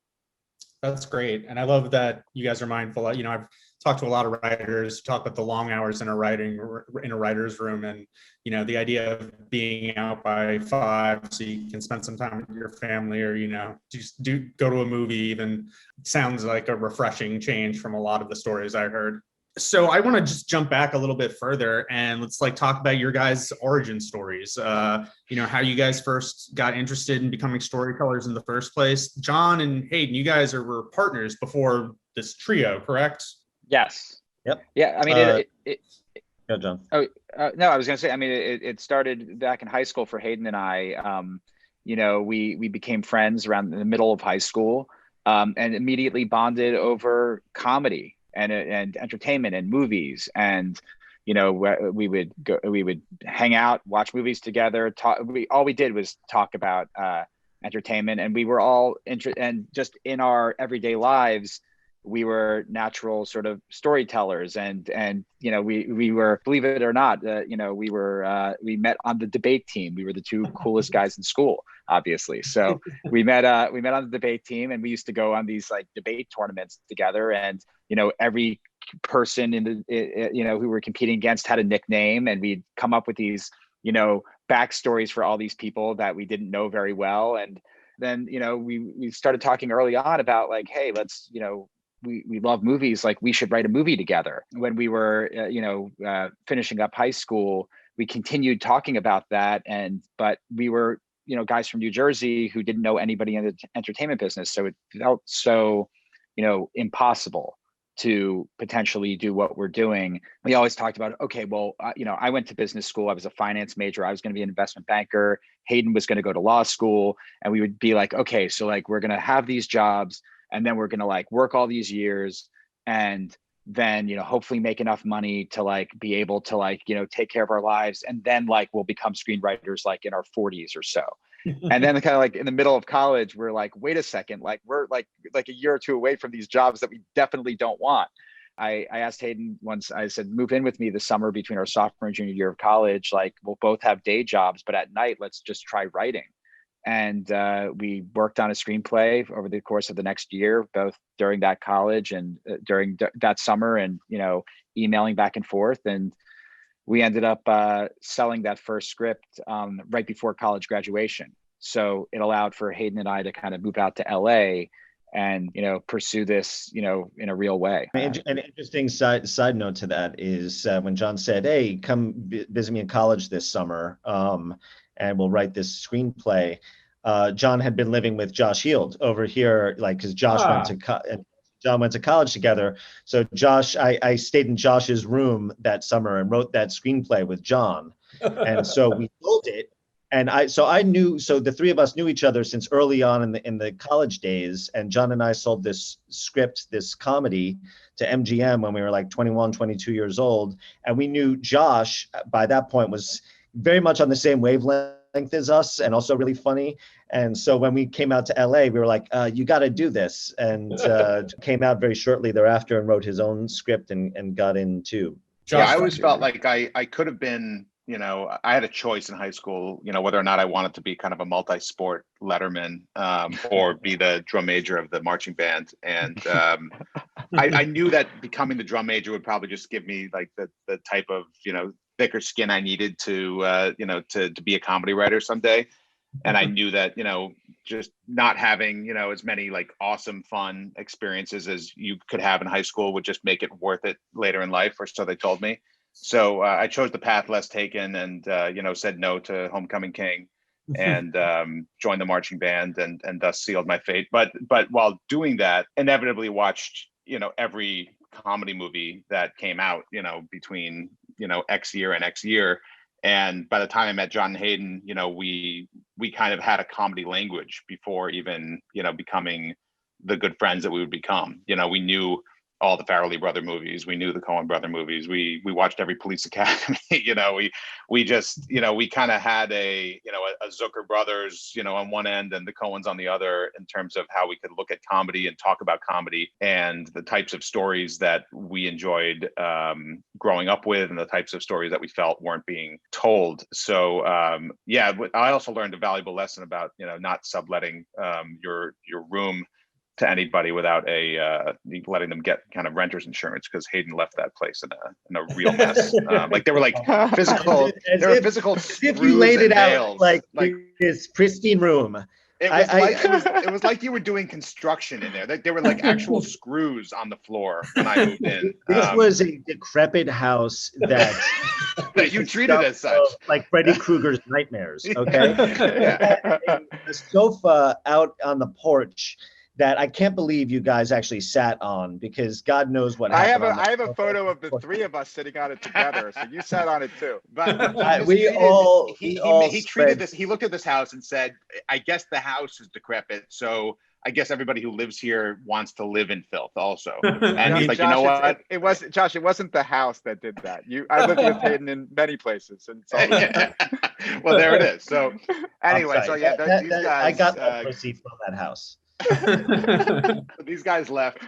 That's great. And I love that you guys are mindful. I've talked to a lot of writers, talk about the long hours in a writer's room, and the idea of being out by 5 so you can spend some time with your family, or just go to a movie even, sounds like a refreshing change from a lot of the stories I heard. So I want to just jump back a little bit further and let's talk about your guys' origin stories. How you guys first got interested in becoming storytellers in the first place. John and Hayden, you guys were partners before this trio, correct? Yes. Yep. Yeah. I mean, Go, John. Oh, no, I was going to say, I mean, it started back in high school for Hayden and I. We became friends around the middle of high school, and immediately bonded over comedy and entertainment and movies. And, we would hang out, watch movies together. All we did was talk about entertainment, and we were all and just in our everyday lives, we were natural sort of storytellers, and we were, believe it or not, we met on the debate team. We were the two coolest guys in school, obviously. So we met on the debate team, and we used to go on these debate tournaments together. And every person in the who we were competing against had a nickname, and we'd come up with these backstories for all these people that we didn't know very well. And then we started talking early on about hey, let's we love movies, we should write a movie together. When we were finishing up high school, we continued talking about that, but we were guys from New Jersey who didn't know anybody in the entertainment business, so it felt so impossible to potentially do what we're doing. We always talked about, okay, well, I went to business school. I was a finance major. I was going to be an investment banker. Hayden was going to go to law school, and we would be okay, so we're going to have these jobs, and then we're going to work all these years, and then hopefully make enough money to be able to take care of our lives, and then we'll become screenwriters in our 40s or so. And then kind of in the middle of college, we're wait a second, we're like a year or two away from these jobs that we definitely don't want. I asked Hayden once, I said, move in with me this summer between our sophomore and junior year of college. We'll both have day jobs, but at night, let's just try writing. And we worked on a screenplay over the course of the next year, both during that college and during that summer, and emailing back and forth. And we ended up selling that first script right before college graduation. So it allowed for Hayden and I to kind of move out to LA and pursue this in a real way. An interesting side note to that is when John said, "Hey, come visit me in college this summer, and we'll write this screenplay." John had been living with Josh Heald over here, because Josh John went to college together. So Josh, I stayed in Josh's room that summer and wrote that screenplay with John. And so we sold it. And I knew, so the three of us knew each other since early on in the college days. And John and I sold this script, this comedy, to MGM when we were 21, 22 years old. And we knew Josh by that point was very much on the same wavelength as us, and also really funny. And so when we came out to LA, we were you got to do this. And came out very shortly thereafter and wrote his own script and got in too. Yeah, I always felt like I could have been, I had a choice in high school, whether or not I wanted to be kind of a multi-sport letterman or be the drum major of the marching band. And I knew that becoming the drum major would probably just give me the type of, thicker skin I needed to, to be a comedy writer someday. And I knew that, just not having, as many like awesome, fun experiences as you could have in high school would just make it worth it later in life, or so they told me. So I chose the path less taken and, said no to Homecoming King and joined the marching band and thus sealed my fate. But while doing that, inevitably watched, every comedy movie that came out, between, X year and X year. And by the time I met John Hayden, we kind of had a comedy language before even, becoming the good friends that we would become. We knew all the Farrelly brother movies. We knew the Coen brother movies. We watched every Police Academy. We just, we kind of had a Zucker brothers, on one end and the Coens on the other, in terms of how we could look at comedy and talk about comedy and the types of stories that we enjoyed growing up with, and the types of stories that we felt weren't being told. So I also learned a valuable lesson about, not subletting your room to anybody without letting them get kind of renter's insurance, because Hayden left that place in a real mess. Like there were like physical, as if you laid it out like this pristine room. It was like you were doing construction in there. There were like actual screws on the floor when I moved in. This was a decrepit house that that you treated as such, like Freddy Krueger's nightmares. Okay, the sofa out on the porch that I can't believe you guys actually sat on, because God knows what happened. I have a photo of the three of us sitting on it together, so you sat on it too. But he treated this. He looked at this house and said, "I guess the house is decrepit, so I guess everybody who lives here wants to live in filth also." And he's like, Josh, "You know what? It wasn't Josh. It wasn't the house that did that. I lived with Hayden in many places, and so Well, there it is. So anyway, so yeah, these guys. I got that proceeds from that house. These guys left.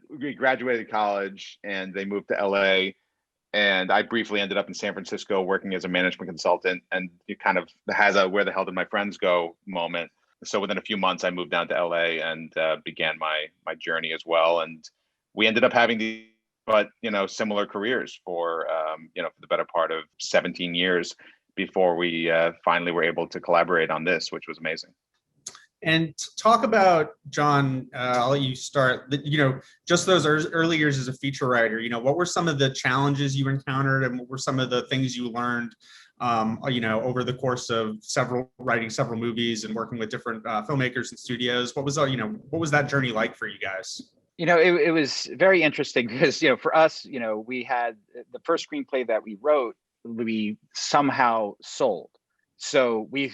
We graduated college and they moved to LA, and I briefly ended up in San Francisco working as a management consultant, and it kind of has a "where the hell did my friends go" moment. So within a few months I moved down to LA and began my journey as well, and we ended up having similar careers for for the better part of 17 years before we finally were able to collaborate on this, which was amazing. And talk about, John, I'll let you start, just those early years as a feature writer, what were some of the challenges you encountered, and what were some of the things you learned, over the course of writing several movies and working with different filmmakers and studios? What was that journey like for you guys? It was very interesting because, for us, we had the first screenplay that we wrote, we somehow sold. So we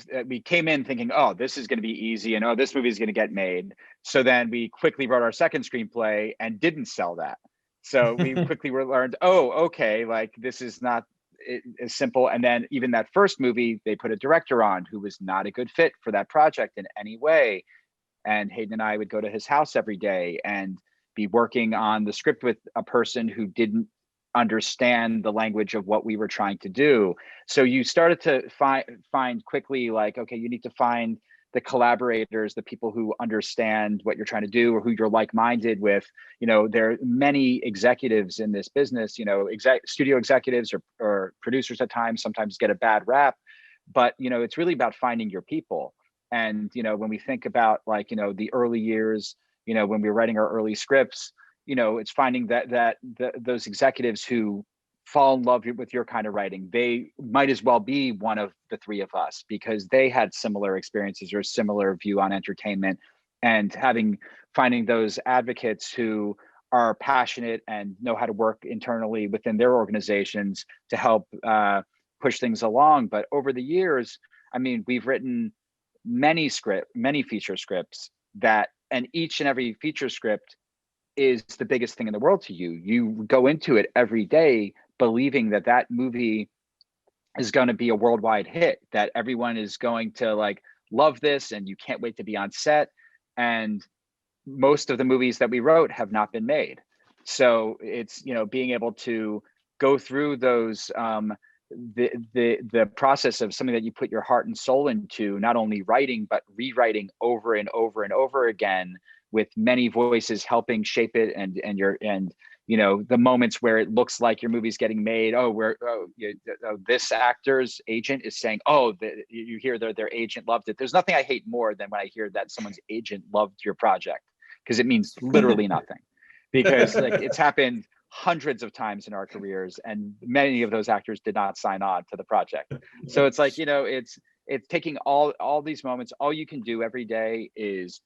came in thinking, oh, this is going to be easy, and oh, this movie is going to get made. So then we quickly wrote our second screenplay and didn't sell that. So we quickly learned, oh, okay, like this is not as simple. And then even that first movie, they put a director on who was not a good fit for that project in any way. And Hayden and I would go to his house every day and be working on the script with a person who didn't understand the language of what we were trying to do. So you started to find quickly, like, okay, you need to find the collaborators, the people who understand what you're trying to do or who you're like-minded with. There are many executives in this business, studio executives or producers at times sometimes get a bad rap, but it's really about finding your people. And when we think about the early years, when we were writing our early scripts, it's finding that those executives who fall in love with your kind of writing, they might as well be one of the three of us because they had similar experiences or similar view on entertainment. And finding those advocates who are passionate and know how to work internally within their organizations to help push things along. But over the years, we've written many feature scripts and each and every feature script is the biggest thing in the world to you. You go into it every day believing that movie is going to be a worldwide hit, that everyone is going to love this and you can't wait to be on set. And most of the movies that we wrote have not been made. So it's, being able to go through those, the process of something that you put your heart and soul into, not only writing, but rewriting over and over and over again, with many voices helping shape it and the moments where it looks like your movie's getting made. This actor's agent is saying, you hear their agent loved it. There's nothing I hate more than when I hear that someone's agent loved your project, because it means literally nothing. Because like it's happened hundreds of times in our careers, and many of those actors did not sign on to the project. So it's like, it's taking all these moments. All you can do every day is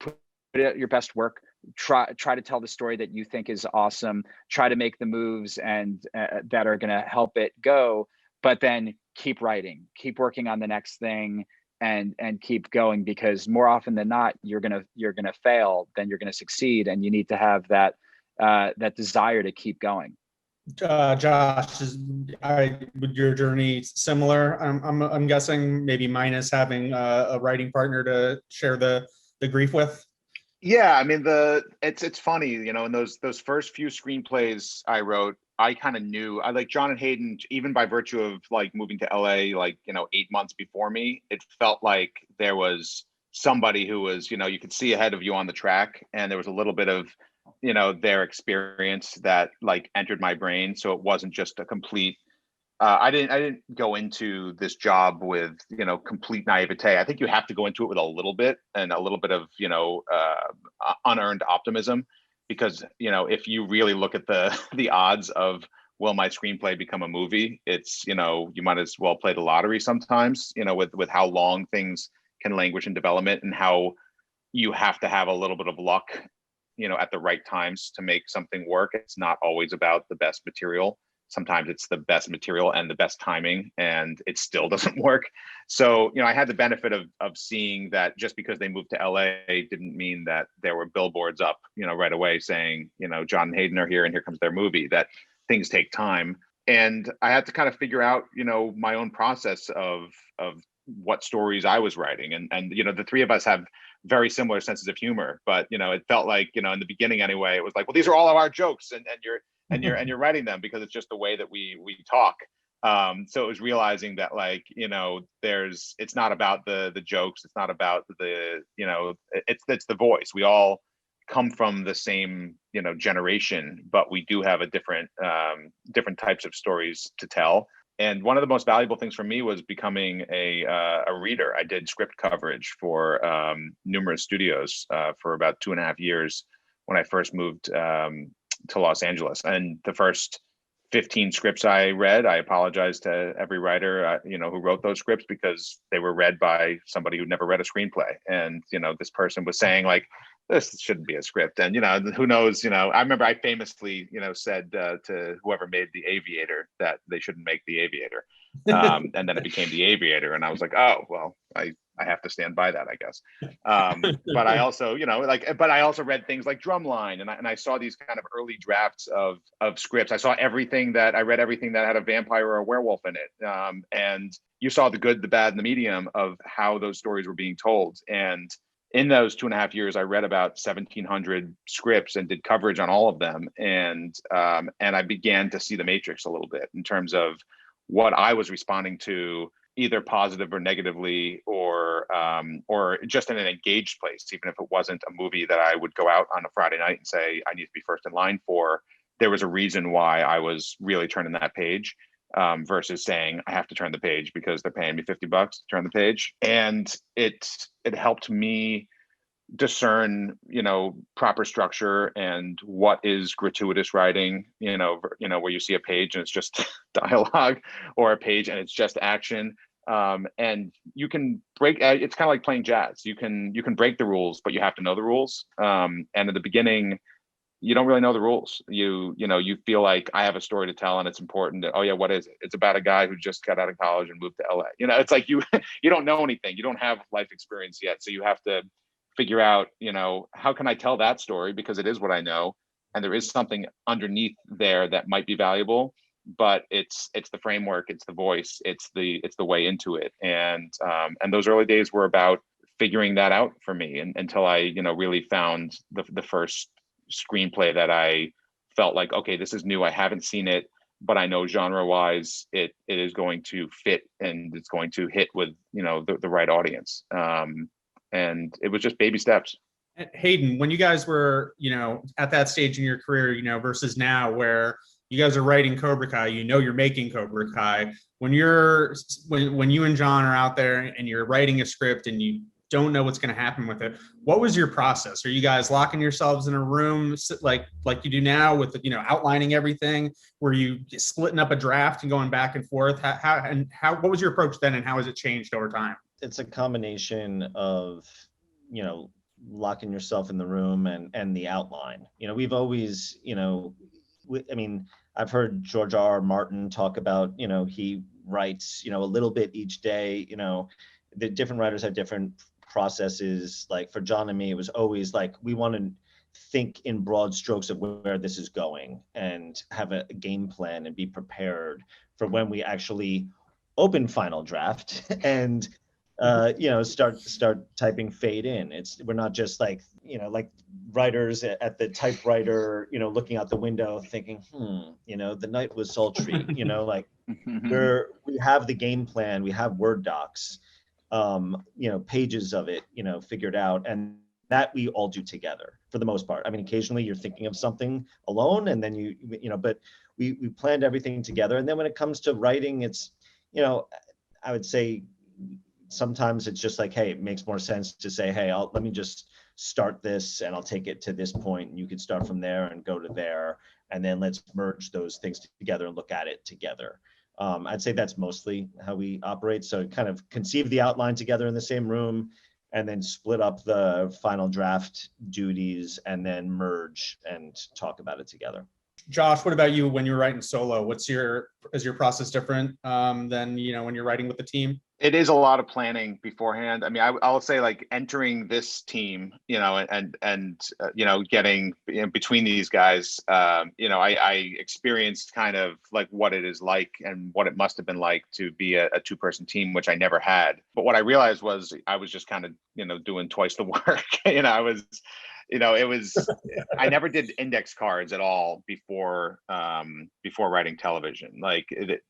put out your best work, try to tell the story that you think is awesome, try to make the moves and that are going to help it go, but then keep writing, keep working on the next thing, and keep going, because more often than not, you're gonna fail than you're gonna succeed, and you need to have that desire to keep going. Josh, would your journey similar? I'm guessing, maybe minus having a writing partner to share the grief with. Yeah, I mean, it's funny, in those first few screenplays I wrote, I kind of knew, I like John and Hayden, even by virtue of like moving to LA, like, 8 months before me, it felt like there was somebody who was, you could see ahead of you on the track, and there was a little bit of, their experience that like entered my brain. So it wasn't just a complete, I didn't go into this job with, complete naivete. I think you have to go into it with a little bit and a little bit of, unearned optimism, because, if you really look at the odds of, will my screenplay become a movie? It's, you might as well play the lottery sometimes, with how long things can languish in development, and how you have to have a little bit of luck, at the right times to make something work. It's not always about the best material. Sometimes it's the best material and the best timing, and it still doesn't work. So, I had the benefit of seeing that just because they moved to LA didn't mean that there were billboards up, right away saying, John and Hayden are here and here comes their movie, that things take time. And I had to kind of figure out, my own process of what stories I was writing. And the three of us have very similar senses of humor, but, it felt like, in the beginning anyway, it was like, well, these are all of our jokes, and you're writing them because it's just the way that we talk. So it was realizing that, like, it's not about the jokes, it's not about it's the voice. We all come from the same generation, but we do have a different types of stories to tell. And one of the most valuable things for me was becoming a reader. I did script coverage for numerous studios for about 2.5 years when I first moved to Los Angeles. And the first 15 scripts I read, I apologize to every writer, who wrote those scripts, because they were read by somebody who'd never read a screenplay. And, this person was saying like, this shouldn't be a script. And, who knows, I remember I famously, said to whoever made The Aviator that they shouldn't make The Aviator. And then it became The Aviator. And I was like, oh, well, I have to stand by that, I guess. But I also, but I also read things like Drumline, and I saw these kind of early drafts of scripts. I saw I read everything that had a vampire or a werewolf in it. And you saw the good, the bad, and the medium of how those stories were being told. And in those 2.5 years, I read about 1,700 scripts and did coverage on all of them. And I began to see the matrix a little bit in terms of what I was responding to, either positive or negatively, or just in an engaged place. Even if it wasn't a movie that I would go out on a Friday night and say I need to be first in line for, there was a reason why I was really turning that page, versus saying I have to turn the page because they're paying me $50 to turn the page. And it helped me discern, proper structure and what is gratuitous writing, where you see a page and it's just dialogue, or a page and it's just action. And you can break, it's kind of like playing jazz. You can break the rules, but you have to know the rules. And at the beginning, you don't really know the rules. You feel like I have a story to tell and it's important. Oh yeah, what is it? It's about a guy who just got out of college and moved to LA. It's like you don't know anything. You don't have life experience yet. So you have to figure out, how can I tell that story, because it is what I know. And there is something underneath there that might be valuable, but it's the framework, it's the voice, it's the way into it. And those early days were about figuring that out for me, and until I, really found the first screenplay that I felt like, okay, this is new. I haven't seen it, but I know genre wise, it is going to fit and it's going to hit with, the right audience. And it was just baby steps. Hayden, when you guys were, at that stage in your career, versus now where you guys are writing Cobra Kai, you're making Cobra Kai. When you and John are out there and you're writing a script and you don't know what's going to happen with it, what was your process? Are you guys locking yourselves in a room like you do now with, outlining everything? Were you splitting up a draft and going back and forth? What was your approach then, and how has it changed over time? It's a combination of, locking yourself in the room and the outline. We've always, I've heard George R. R. Martin talk about, he writes, a little bit each day. The different writers have different processes. Like for John and me, it was always like, we want to think in broad strokes of where this is going and have a game plan and be prepared for when we actually open final draft and start typing fade in. We're not just like writers at the typewriter, looking out the window thinking, the night was sultry, we have the game plan, we have Word docs, pages of it, figured out, and that we all do together for the most part. Occasionally you're thinking of something alone and then but we planned everything together. And then when it comes to writing, it's, I would say, sometimes it's just like, hey, it makes more sense to say, hey, let me just start this and I'll take it to this point, and you could start from there and go to there, and then let's merge those things together and look at it together. I'd say that's mostly how we operate. So kind of conceive the outline together in the same room, and then split up the final draft duties, and then merge and talk about it together. Josh, what about you when you're writing solo? Is your process different than, when you're writing with the team? It is a lot of planning beforehand. I'll say like entering this team, and getting between these guys, I experienced kind of like what it is like and what it must have been like to be a two-person team, which I never had. But what I realized was I was just kind of, doing twice the work. I never did index cards at all before writing television. Like it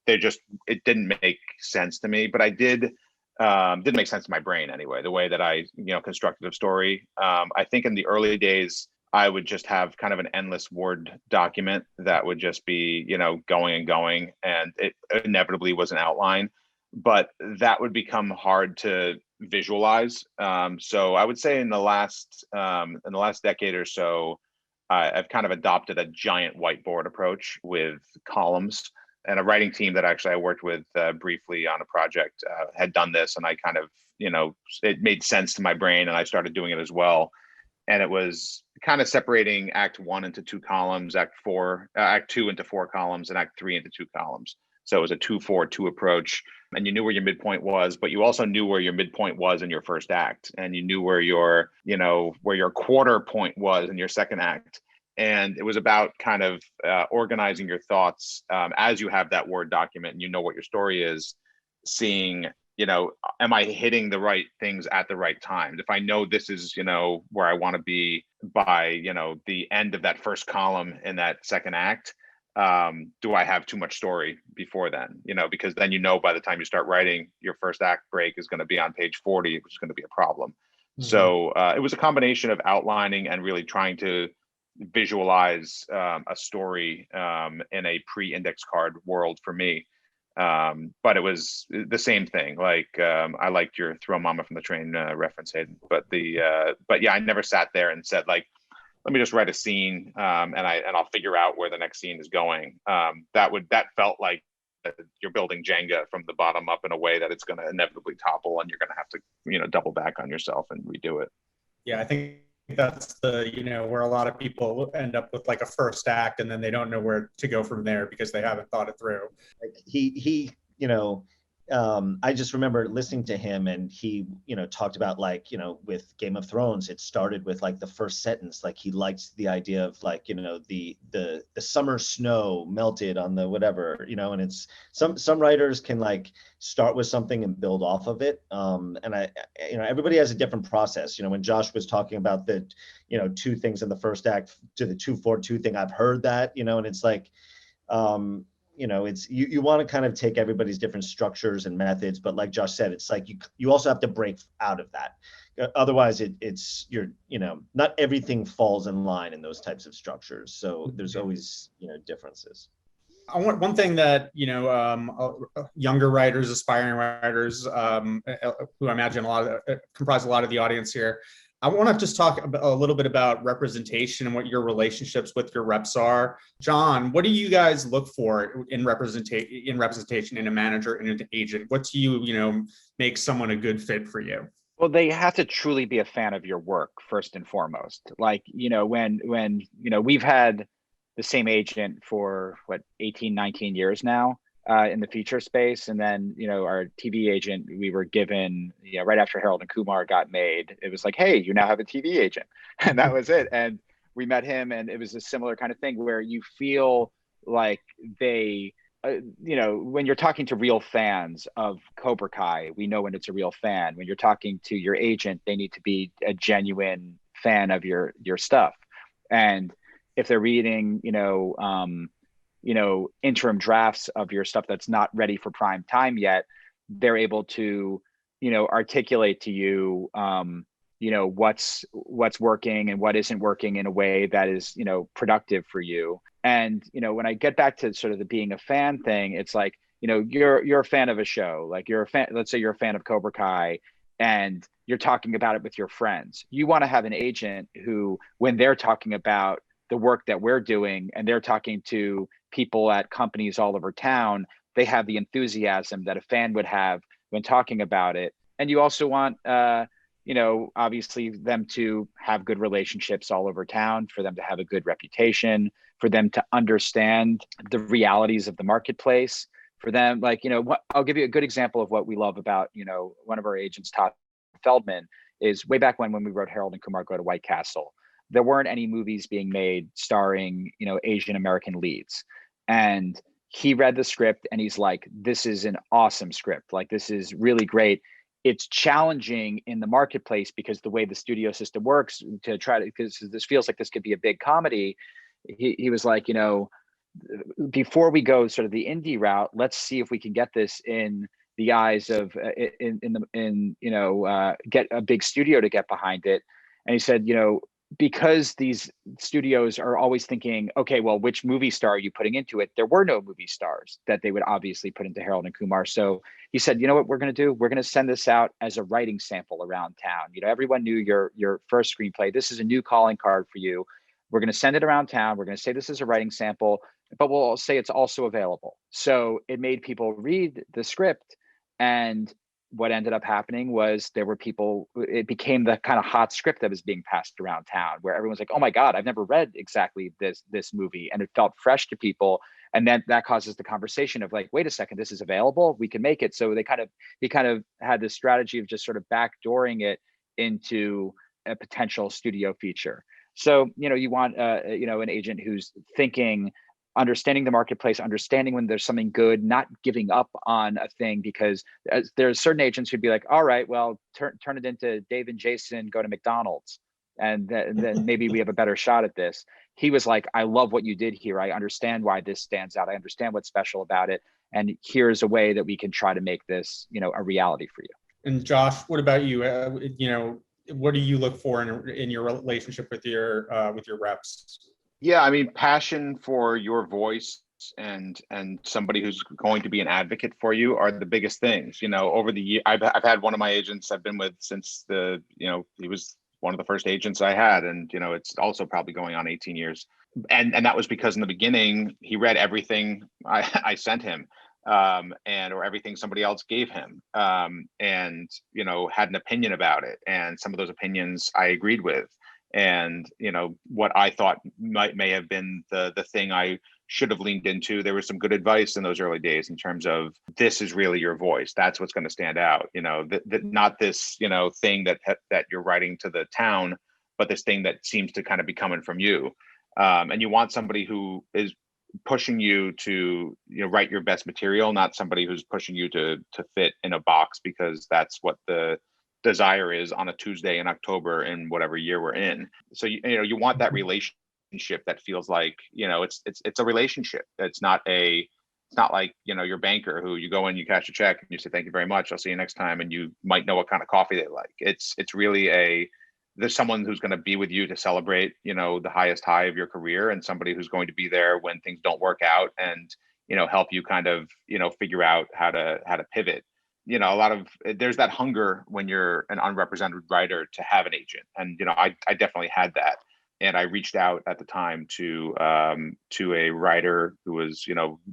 didn't make sense to me, but I didn't make sense to my brain anyway, the way that I, constructed a story. I think in the early days, I would just have kind of an endless Word document that would just be, going and going, and it inevitably was an outline, but that would become hard to visualize. So I would say in the last decade or so, I've kind of adopted a giant whiteboard approach with columns, and a writing team that actually I worked with briefly on a project had done this, and I kind of, it made sense to my brain, and I started doing it as well. And it was kind of separating Act 1 into 2 columns, Act 2 into 4 columns, and Act 3 into 2 columns. So it was a 2-4-2 approach, and you knew where your midpoint was, but you also knew where your midpoint was in your first act, and you knew where your quarter point was in your second act. And it was about kind of organizing your thoughts as you have that Word document and you know what your story is, seeing, am I hitting the right things at the right times? If I know this is, where I want to be by, the end of that first column in that second act, do I have too much story before then? Because then, by the time you start writing, your first act break is going to be on page 40, which is going to be a problem. Mm-hmm. So it was a combination of outlining and really trying to visualize a story in a pre-index card world for me. But it was the same thing. Like I liked your throw mama from the train reference, Hayden. But yeah, I never sat there and said like, let me just write a scene and I'll figure out where the next scene is going. That felt like you're building Jenga from the bottom up in a way that it's going to inevitably topple, and you're going to have to double back on yourself and redo it. Yeah, I think that's where a lot of people end up with like a first act, and then they don't know where to go from there because they haven't thought it through. Like he I just remember listening to him, and he, talked about like, with Game of Thrones, it started with like the first sentence, like he liked the idea of like, the summer snow melted on the whatever, and it's some writers can like start with something and build off of it. And I everybody has a different process. When Josh was talking about the, 2 things in the first act to the 2-4-2 thing, I've heard that, and it's like, it's you want to kind of take everybody's different structures and methods, but like Josh said, it's like you also have to break out of that. Otherwise it's not everything falls in line in those types of structures. So there's always, differences. I want one thing that younger writers, aspiring writers, who I imagine comprise a lot of the audience here. I want to just talk a little bit about representation and what your relationships with your reps are. John, what do you guys look for in representation in a manager and an agent? What do you make someone a good fit for you? Well, they have to truly be a fan of your work first and foremost. Like, when we've had the same agent for 18, 19 years now in the feature space. And then, our TV agent, we were given, right after Harold and Kumar got made, it was like, hey, you now have a TV agent. And that was it. And we met him, and it was a similar kind of thing where you feel like they, when you're talking to real fans of Cobra Kai, we know when it's a real fan. When you're talking to your agent, they need to be a genuine fan of your stuff. And if they're reading, interim drafts of your stuff that's not ready for prime time yet, they're able to, articulate to you, what's working and what isn't working in a way that is, productive for you. And, when I get back to sort of the being a fan thing, it's like, you're a fan of a show, like you're a fan, let's say you're a fan of Cobra Kai, and you're talking about it with your friends. You want to have an agent who, when they're talking about the work that we're doing and they're talking to people at companies all over town, they have the enthusiasm that a fan would have when talking about it. And you also want, obviously them to have good relationships all over town, for them to have a good reputation, for them to understand the realities of the marketplace, for them, I'll give you a good example of what we love about, one of our agents, Todd Feldman, is way back when we wrote Harold and Kumar Go to White Castle. There weren't any movies being made starring, Asian American leads. And he read the script and he's like, this is an awesome script. Like, this is really great. It's challenging in the marketplace because the way the studio system works to try to, because this feels like this could be a big comedy. He was like, before we go sort of the indie route, let's see if we can get this in the eyes of, get a big studio to get behind it. And he said, because these studios are always thinking, okay, well, which movie star are you putting into it? There were no movie stars that they would obviously put into Harold and Kumar. So he said, you know what we're going to do? We're going to send this out as a writing sample around town. Everyone knew your first screenplay. This is a new calling card for you. We're going to send it around town. We're going to say this is a writing sample, but we'll say it's also available. So it made people read the script, and what ended up happening was it became the kind of hot script that was being passed around town, where everyone's like, oh my God, I've never read exactly this movie. And it felt fresh to people. And then that causes the conversation of like, wait a second, this is available, we can make it. So he kind of had this strategy of just sort of backdooring it into a potential studio feature. So, you want, an agent who's thinking, understanding the marketplace, understanding when there's something good, not giving up on a thing, because there's certain agents who'd be like, all right, well, turn it into Dave and Jason Go to McDonald's, and then maybe we have a better shot at this. He was like, I love what you did here. I understand why this stands out. I understand what's special about it. And here's a way that we can try to make this, a reality for you. And Josh, what about you? What do you look for in your relationship with your reps? Yeah, I mean, passion for your voice and somebody who's going to be an advocate for you are the biggest things. Over the year, I've had one of my agents I've been with since he was one of the first agents I had, and it's also probably going on 18 years. And that was because in the beginning he read everything I sent him, or everything somebody else gave him, and had an opinion about it, and some of those opinions I agreed with. And what I thought may have been the thing I should have leaned into. There was some good advice in those early days in terms of, this is really your voice. That's what's going to stand out. Not this thing that you're writing to the town, but this thing that seems to kind of be coming from you. And you want somebody who is pushing you to write your best material, not somebody who's pushing you to fit in a box because that's what the desire is on a Tuesday in October in whatever year we're in. So you want that relationship that feels like it's a relationship. It's not It's not like, your banker who you go in, you cash a check and you say, thank you very much, I'll see you next time. And you might know what kind of coffee they like. It's really there's someone who's going to be with you to celebrate, the highest high of your career, and somebody who's going to be there when things don't work out and, help you kind of, figure out how to pivot. There's that hunger when you're an unrepresented writer to have an agent. And, I definitely had that. And I reached out at the time to a writer who was,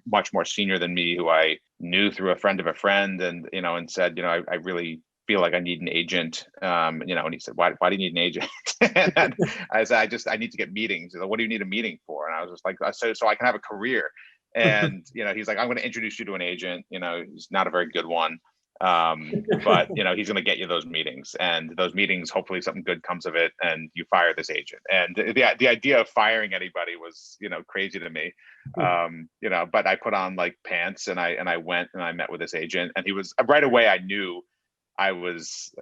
much more senior than me, who I knew through a friend of a friend, and and said, I really feel like I need an agent. And he said, why do you need an agent? And I said, I need to get meetings. He's like, what do you need a meeting for? And I was just like, I said, so I can have a career. And he's like, I'm going to introduce you to an agent. He's not a very good one. But he's going to get you those meetings, and those meetings, hopefully something good comes of it, and you fire this agent. And the idea of firing anybody was crazy to me. But I put on like pants, and I went and I met with this agent, and he was right away. I knew I was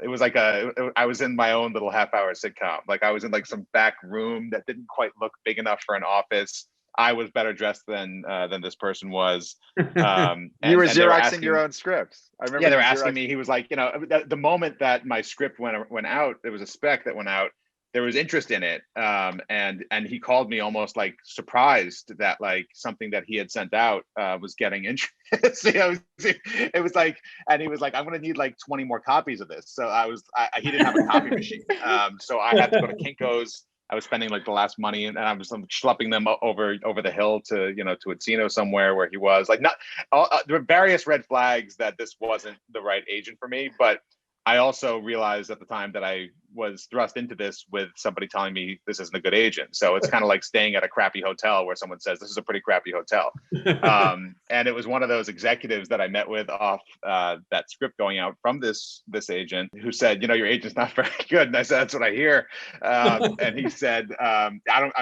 in my own little half-hour sitcom. Like I was in like some back room that didn't quite look big enough for an office. I was better dressed than this person was. You were Xeroxing your own scripts. I remember. Yeah, they were asking me. He was like, the moment that my script went out, there was a spec that went out. There was interest in it, and he called me almost like surprised that like something that he had sent out was getting interest. It was like, and he was like, I'm going to need like 20 more copies of this. So he didn't have a copy machine, so I had to go to Kinko's. I was spending like the last money, and I was schlepping them over the hill to to Encino somewhere where he was. Like, not there were various red flags that this wasn't the right agent for me, but I also realized at the time that I was thrust into this with somebody telling me this isn't a good agent. So it's kind of like staying at a crappy hotel where someone says this is a pretty crappy hotel. And it was one of those executives that I met with off that script going out from this agent, who said, your agent's not very good. And I said, that's what I hear. And he said, I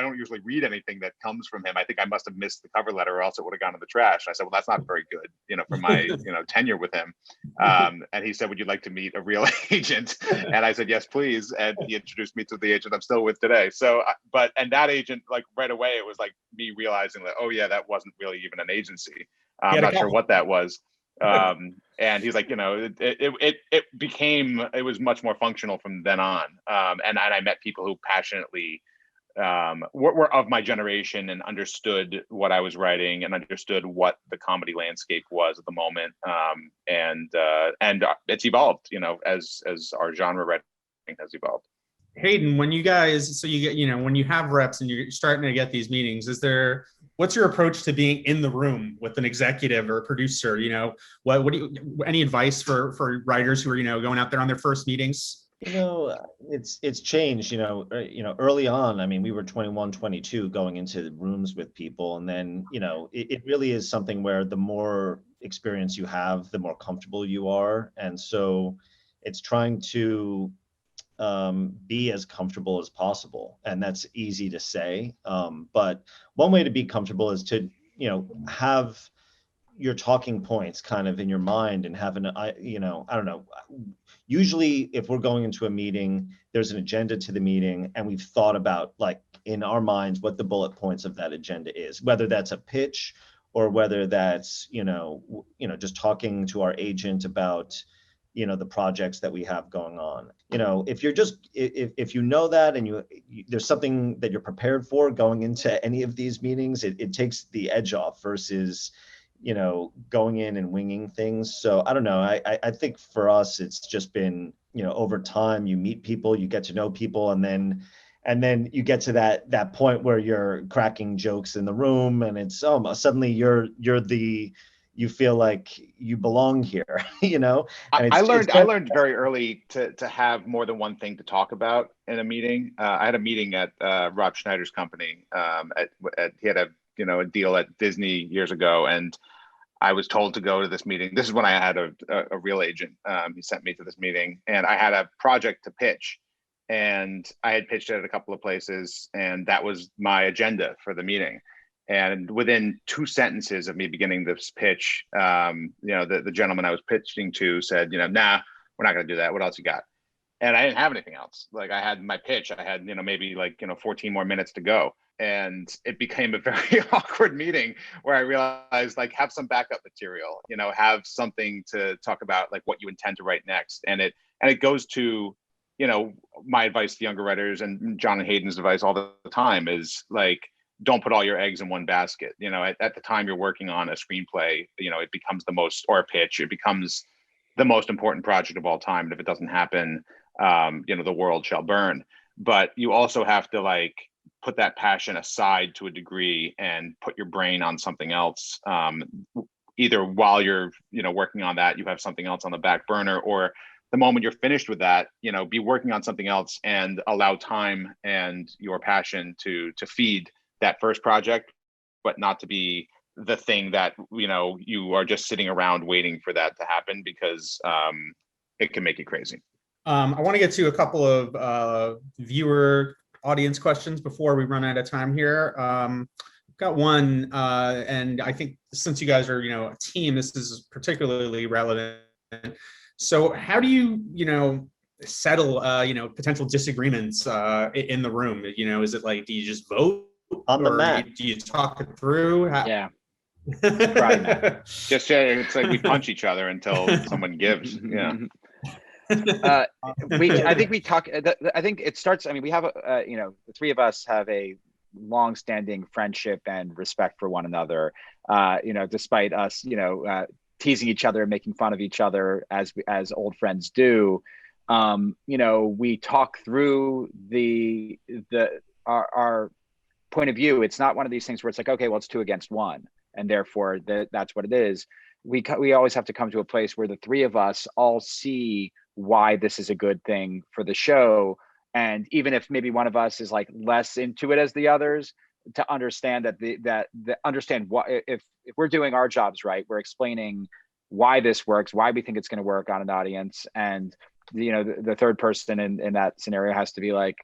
don't usually read anything that comes from him. I think I must have missed the cover letter, or else it would have gone to the trash. And I said, well, that's not very good, for my tenure with him. And he said, would you like to meet a real agent? And I said, yes, please. And he introduced me to the agent I'm still with today. So, and that agent, like right away, it was like me realizing that, oh yeah, that wasn't really even an agency. I'm not sure what that was. And he's like, it was much more functional from then on. And I met people who passionately were of my generation and understood what I was writing and understood what the comedy landscape was at the moment. And it's evolved, as our genre writing has evolved. Hayden, when you guys, so you get, when you have reps and you're starting to get these meetings, what's your approach to being in the room with an executive or a producer? What do you, any advice for writers who are, going out there on their first meetings? It's changed, early on. I mean, we were 21, 22 going into rooms with people. And then, it really is something where the more experience you have, the more comfortable you are. And so it's trying to be as comfortable as possible. And that's easy to say. But one way to be comfortable is to, have your talking points kind of in your mind and have I don't know. Usually if we're going into a meeting, there's an agenda to the meeting, and we've thought about, like, in our minds what the bullet points of that agenda is, whether that's a pitch or whether that's, just talking to our agent about, the projects that we have going on. If you're just, if you know that and there's something that you're prepared for going into any of these meetings, it takes the edge off versus, going in and winging things. So I don't know. I think for us, it's just been, over time, you meet people, you get to know people, and then you get to that point where you're cracking jokes in the room, and it's suddenly you feel like you belong here, I learned very early to have more than one thing to talk about in a meeting. I had a meeting at Rob Schneider's company. He had a deal at Disney years ago, and I was told to go to this meeting. This is when I had a real agent. He sent me to this meeting, and I had a project to pitch, and I had pitched it at a couple of places, and that was my agenda for the meeting. And within 2 sentences of me beginning this pitch, the gentleman I was pitching to said, nah, we're not going to do that. What else you got? and I didn't have anything else. Like I had my pitch, I had, maybe like, 14 more minutes to go. And it became a very awkward meeting where I realized, like, have some backup material, have something to talk about, like what you intend to write next. And it goes to, my advice to younger writers and John and Hayden's advice all the time is like, don't put all your eggs in one basket. At the time you're working on a screenplay, it becomes or a pitch, it becomes the most important project of all time. And if it doesn't happen, the world shall burn. But you also have to like put that passion aside to a degree and put your brain on something else. Either while you're, working on that, you have something else on the back burner, or the moment you're finished with that, be working on something else and allow time and your passion to feed that first project, but not to be the thing that, you are just sitting around waiting for that to happen, because it can make you crazy. I want to get to a couple of viewer audience questions before we run out of time here. Got one, and I think since you guys are, a team, this is particularly relevant. So how do you, settle, potential disagreements in the room? Is it like, do you just vote on the mat? Do you talk it through? Yeah. Just it's like we punch each other until someone gives. Yeah. I think we talk. I think it starts. I mean, we have the three of us have a long-standing friendship and respect for one another. Despite us, teasing each other, making fun of each other as old friends do. We talk through our point of view. It's not one of these things where it's like, okay, well, it's 2 against 1, and therefore that's what it is. We always have to come to a place where the three of us all see why this is a good thing for the show. And even if maybe one of us is like less into it as the others, to understand understand what, if we're doing our jobs right, we're explaining why this works, why we think it's going to work on an audience. And, the third person in that scenario has to be like,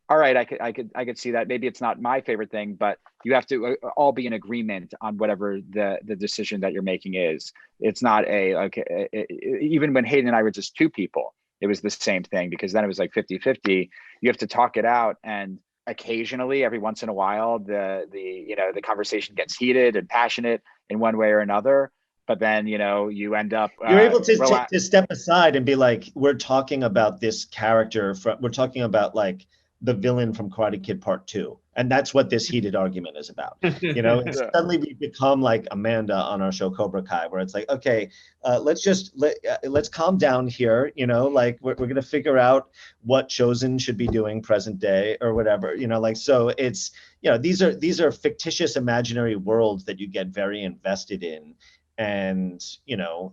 all right, I could see that. Maybe it's not my favorite thing, but you have to all be in agreement on whatever the decision that you're making is. It's not even when Hayden and I were just 2 people, it was the same thing, because then it was like 50-50. You have to talk it out. And occasionally, every once in a while, the conversation gets heated and passionate in one way or another. But then, you end up you're able to step aside and be like, we're talking about this character. We're talking about like the villain from Karate Kid Part 2. And that's what this heated argument is about. Suddenly we become like Amanda on our show Cobra Kai, where it's like, okay, let's calm down here. Like we're going to figure out what Chosen should be doing present day or whatever, so it's, these are fictitious imaginary worlds that you get very invested in. And,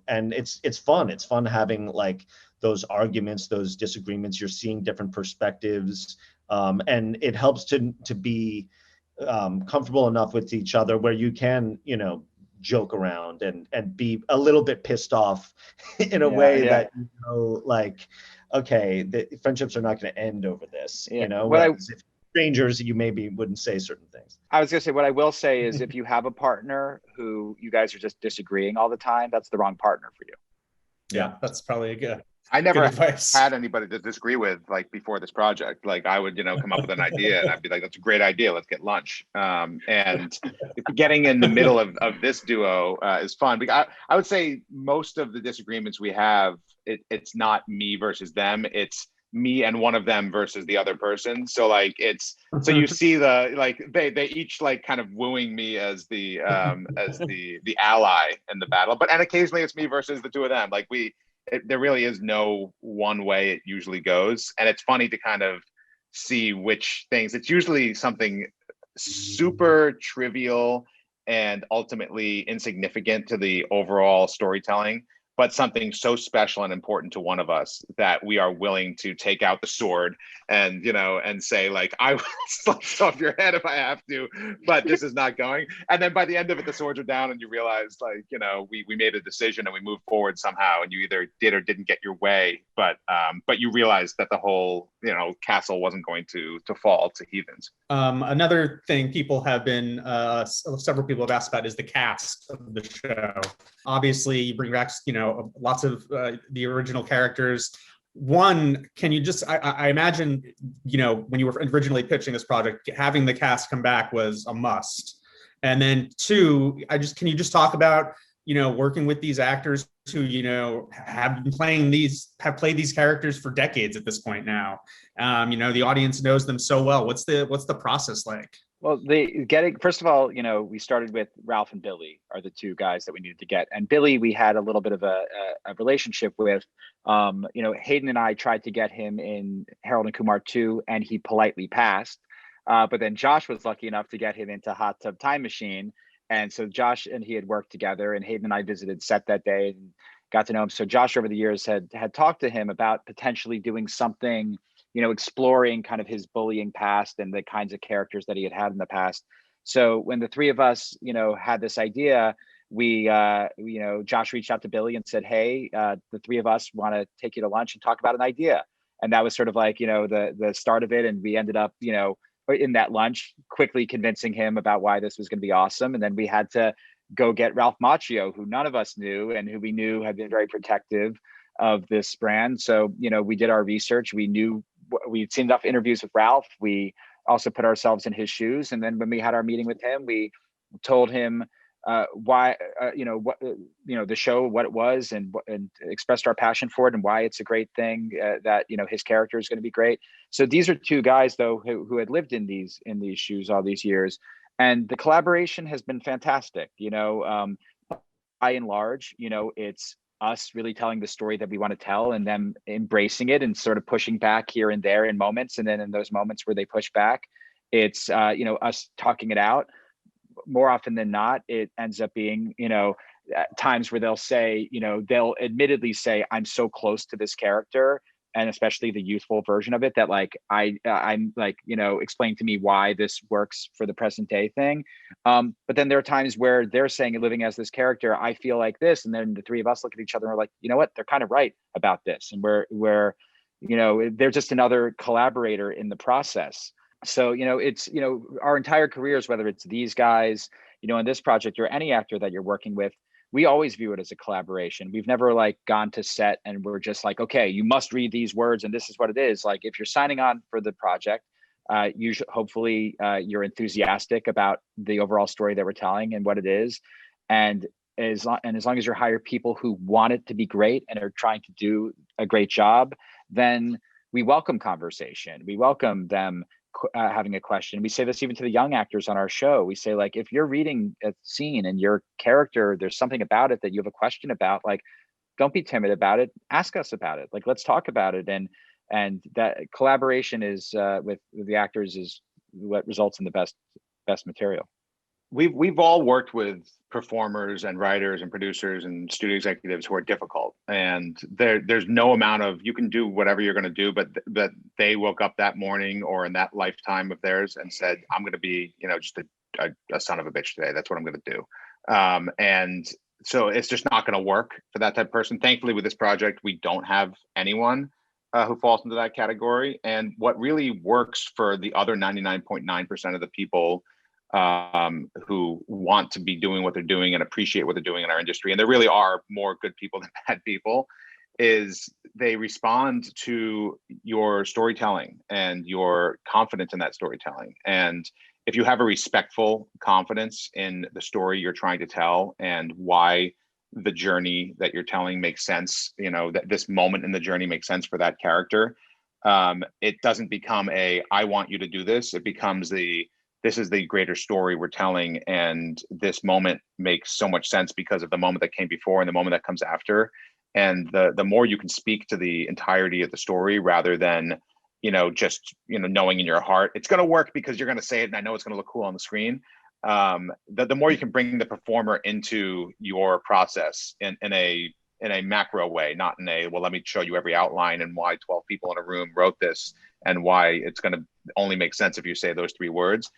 and it's fun. It's fun having like those arguments, those disagreements. You're seeing different perspectives. And it helps to be comfortable enough with each other where you can, joke around and be a little bit pissed off in a way that, like, okay, the friendships are not going to end over this, if strangers, you maybe wouldn't say certain things. I was going to say, what I will say is if you have a partner who you guys are just disagreeing all the time, that's the wrong partner for you. Yeah, that's probably a good. I never advice. had anybody to disagree with, like, before this project. Like, I would, come up with an idea and I'd be like, that's a great idea. Let's get lunch. And getting in the middle of this duo is fun. Because I would say most of the disagreements we have, it's not me versus them. It's me and one of them versus the other person. So like so you see they each like kind of wooing me as the ally in the battle. And occasionally it's me versus the 2 of them. Like there really is no one way it usually goes. And it's funny to kind of see which things, it's usually something super trivial and ultimately insignificant to the overall storytelling, but something so special and important to one of us that we are willing to take out the sword and, and say like, I will slice off your head if I have to, but this is not going. And then by the end of it, the swords are down and you realize like, we made a decision and we moved forward somehow, and you either did or didn't get your way, but you realized that the whole, castle wasn't going to fall to heathens. Another thing people have been, several people have asked about is the cast of the show. Obviously, you bring back, lots of the original characters. one, can you just, I imagine, when you were originally pitching this project, having the cast come back was a must. And then two, can you just talk about, working with these actors who, have played these characters for decades at this point now. The audience knows them so well. What's the process like? Well, first of all, we started with Ralph and Billy are the two guys that we needed to get. And Billy, we had a little bit of a relationship with. Hayden and I tried to get him in Harold and Kumar 2, and he politely passed. But then Josh was lucky enough to get him into Hot Tub Time Machine. And so Josh and he had worked together, and Hayden and I visited set that day and got to know him. So Josh over the years had talked to him about potentially doing something, exploring kind of his bullying past and the kinds of characters that he had in the past. So when the three of us, had this idea, we, Josh reached out to Billy and said, hey, the three of us want to take you to lunch and talk about an idea. And that was sort of like, the start of it. And we ended up, in that lunch, quickly convincing him about why this was going to be awesome. And then we had to go get Ralph Macchio, who none of us knew and who we knew had been very protective of this brand. So, we did our research. We'd seen enough interviews with Ralph. We also put ourselves in his shoes. And then when we had our meeting with him, we told him why, the show, what it was, and expressed our passion for it and why it's a great thing, that, his character is going to be great. So these are two guys, though, who had lived in these shoes all these years. And the collaboration has been fantastic. By and large, it's us really telling the story that we want to tell and them embracing it and sort of pushing back here and there in moments. And then in those moments where they push back, it's, us talking it out. More often than not, it ends up being, times where they'll say, they'll admittedly say, I'm so close to this character, and especially the youthful version of it, that like, I'm like, explain to me why this works for the present day thing. But then there are times where they're saying, living as this character, I feel like this. And then the three of us look at each other and we're like, you know what, they're kind of right about this. And we're they're just another collaborator in the process. So, it's, our entire careers, whether it's these guys, in this project or any actor that you're working with, we always view it as a collaboration. We've never like gone to set and we're just like, okay, you must read these words and this is what it is. Like if you're signing on for the project, hopefully you're enthusiastic about the overall story that we're telling and what it is. And as long as you're hire people who want it to be great and are trying to do a great job, then we welcome conversation. We welcome them having a question. We say this even to the young actors on our show. We say, like, if you're reading a scene and your character, there's something about it that you have a question about, like, don't be timid about it. Ask us about it. Like, let's talk about it. And that collaboration is with the actors is what results in the best material. We've all worked with performers and writers and producers and studio executives who are difficult, and there's no amount of, you can do whatever you're going to do, but they woke up that morning or in that lifetime of theirs and said, I'm going to be just a son of a bitch today. That's what I'm going to do. And so it's just not going to work for that type of person. Thankfully, with this project, we don't have anyone who falls into that category. And what really works for the other 99.9% of the people who want to be doing what they're doing and appreciate what they're doing in our industry, and there really are more good people than bad people, is they respond to your storytelling and your confidence in that storytelling. And if you have a respectful confidence in the story you're trying to tell and why the journey that you're telling makes sense, that this moment in the journey makes sense for that character, it doesn't become I want you to do this. It becomes this is the greater story we're telling, and this moment makes so much sense because of the moment that came before and the moment that comes after. And the more you can speak to the entirety of the story rather than, just, knowing in your heart, it's going to work because you're going to say it and I know it's going to look cool on the screen. The more you can bring the performer into your process in a macro way, not in well, let me show you every outline and why 12 people in a room wrote this and why it's going to only make sense if you say those 3 words.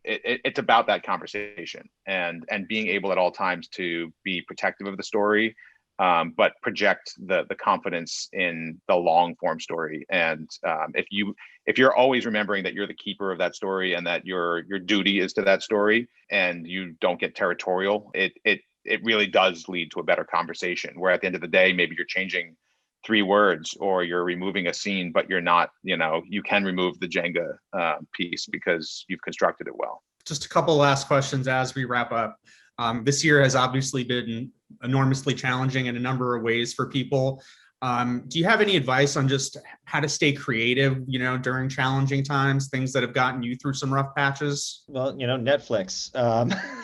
It's about that conversation and being able at all times to be protective of the story, but project the confidence in the long form story. And if you're always remembering that you're the keeper of that story and that your duty is to that story, and you don't get territorial, it really does lead to a better conversation. Where at the end of the day, maybe you're changing three words, or you're removing a scene, but you're not, you can remove the Jenga piece because you've constructed it well. Just a couple last questions as we wrap up. This year has obviously been enormously challenging in a number of ways for people. Do you have any advice on just how to stay creative, during challenging times, things that have gotten you through some rough patches? Well, Netflix